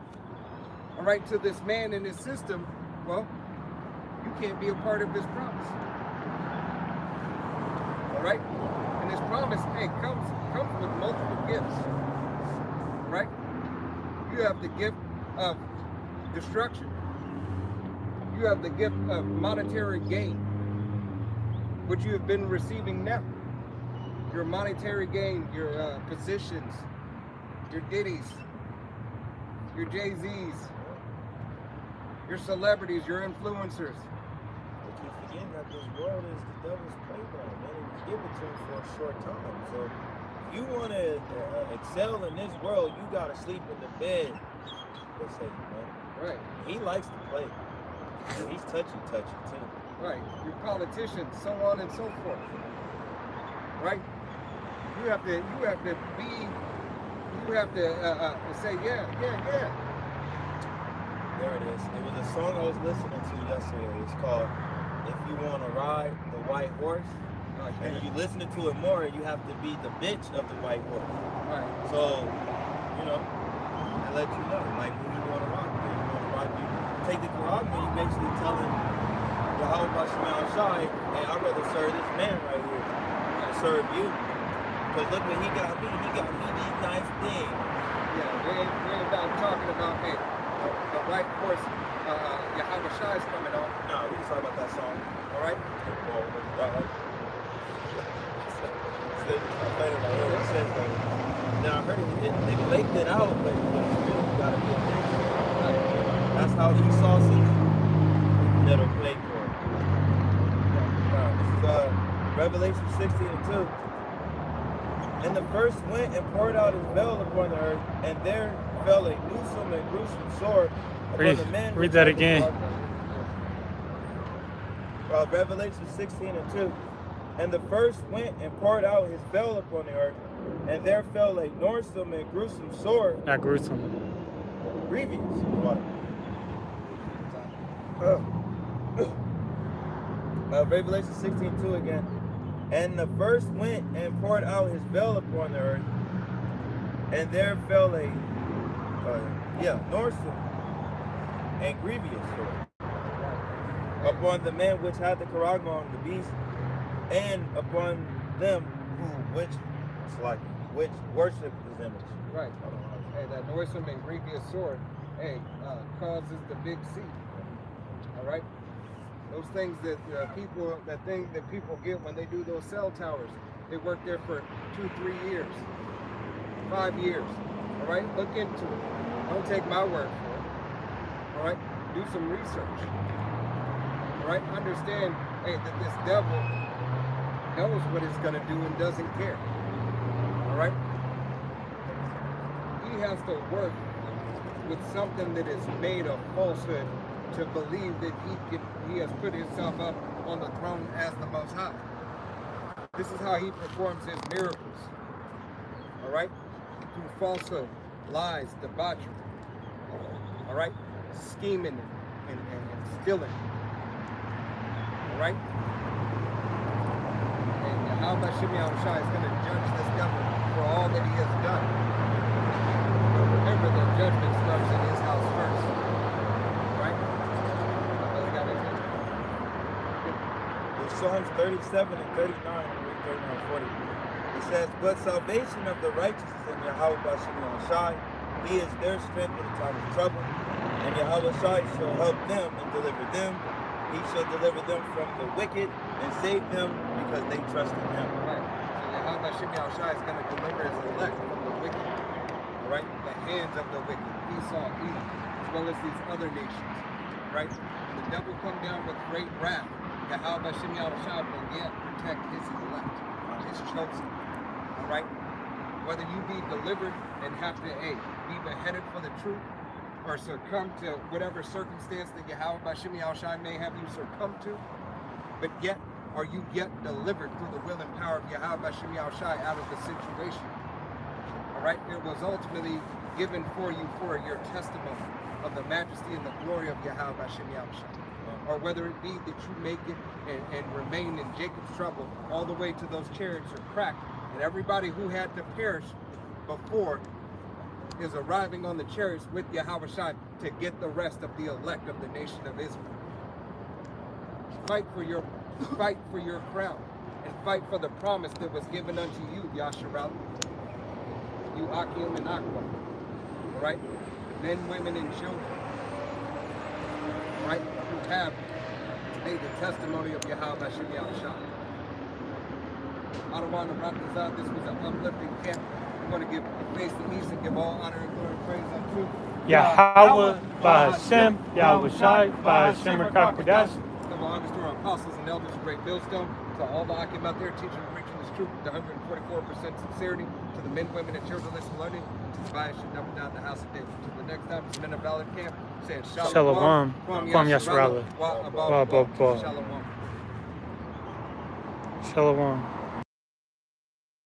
all right, to this man and his system, well, you can't be a part of his promise. All right? And his promise, hey, comes with multiple gifts. Right? You have the gift of destruction. You have the gift of monetary gain, which you have been receiving now. Your monetary gain, your positions, your Diddy's, your Jay-Z's, your celebrities, your influencers. But keep forgetting that this world is the devil's playground, man. It was given to him for a short time. So if you want to excel in this world, you got to sleep in the bed with Satan, man. Right. He likes to play. And he's touchy too. Right. Your politicians, so on and so forth. Right. You have to say, yeah. There it is. It was a song I was listening to yesterday. It's called If You Want to Ride the White Horse. And you listening to it more, you have to be the bitch of the white horse. Right. So, you know, I let you know, like, who you want to rock with. You want to rock, you take the Quran, you basically telling Yahweh Shemal Shai, hey, I'd rather serve this man right here than serve you. Because look what he got me. He got me these nice things. Yeah, we ain't about talking about, hey, the white horse, Yahweh Shai is coming on. No, we can talk about that song. All right? Now I heard they faked it out, but you gotta be a man. That's how Esau sees it. That'll play for it. This is Revelation 16:2. And the first went and poured out his veil upon the earth, and there fell a gruesome and gruesome sword upon the man. Read that again. Revelation 16:2. And the first went and poured out his veil upon the earth, and there fell a noisome and gruesome sword. Not gruesome. Grievous. Revelation 16:2 again. And the first went and poured out his veil upon the earth, and there fell a noisome and grievous sword upon the man which had the charagma, the beast, and upon them which worship his image. Right. Hey, that noisome and grievous sword, hey, causes the big C. All right? those things that people get when they do those cell towers. They work there for 2-3 years, 5 years. All right, look into it. Don't take my word for it. All right, do some research. All right, understand, hey, that this devil knows what it's gonna do and doesn't care. All right, he has to work with something that is made of falsehood to believe that he has put himself up on the throne as the Most High. This is how he performs his miracles. All right, through falsehood, lies, debauchery. All right, scheming and stealing. All right, and Yahweh Shemi Shai is going to judge this devil for all that he has done. But remember that judgment starts in his house first. Right? Psalms 37 and 39, and read 39 and 40. It says, but salvation of the righteous is in Yahweh Bashim Shai. He is their strength in the time of trouble. And Yahweh Shai shall help them and deliver them. He shall deliver them from the wicked and save them because they trust in him. Right. So Yahweh Bashim Shai is going to deliver his elect from the wicked. Right? The hands of the wicked. Esau, Edom, as well as these other nations. Right? When the devil come down with great wrath, Yahweh Bashim Shai will yet protect his elect, his chosen. All right? Whether you be delivered and have to be beheaded for the truth, or succumb to whatever circumstance that Yahweh Bashim Shai may have you succumb to, but yet are you yet delivered through the will and power of Yahweh Bashim Shai out of the situation. All right? It was ultimately given for you for your testimony of the majesty and the glory of Yahweh Bashim Shai. Or whether it be that you make it and remain in Jacob's trouble all the way to those chariots are cracked, and everybody who had to perish before is arriving on the chariots with Yahweh Shai to get the rest of the elect of the nation of Israel. Fight for your crown, and fight for the promise that was given unto you, Yasharal, you Akim and Aqua. All right, men, women, and children. Right, who have today the testimony of Yahweh Bashim Shai. I don't want to wrap this out. This was an uplifting camp. I want to give face to East and give all honor and glory and praise unto Yahweh, Ba'Hashem, Yahweh Shai, Ba'Hashem Rakakudash. Double honors to our apostles and elders of Great Millstone, to all the Akim out there teaching and preaching this truth with 144% sincerity, to the men, women, and children listening and learning, to the Bias should never down the house of David. Till the next time, it's Men of Valor Camp, saying Shalom, from Yasharallah. Shalom. Shalom.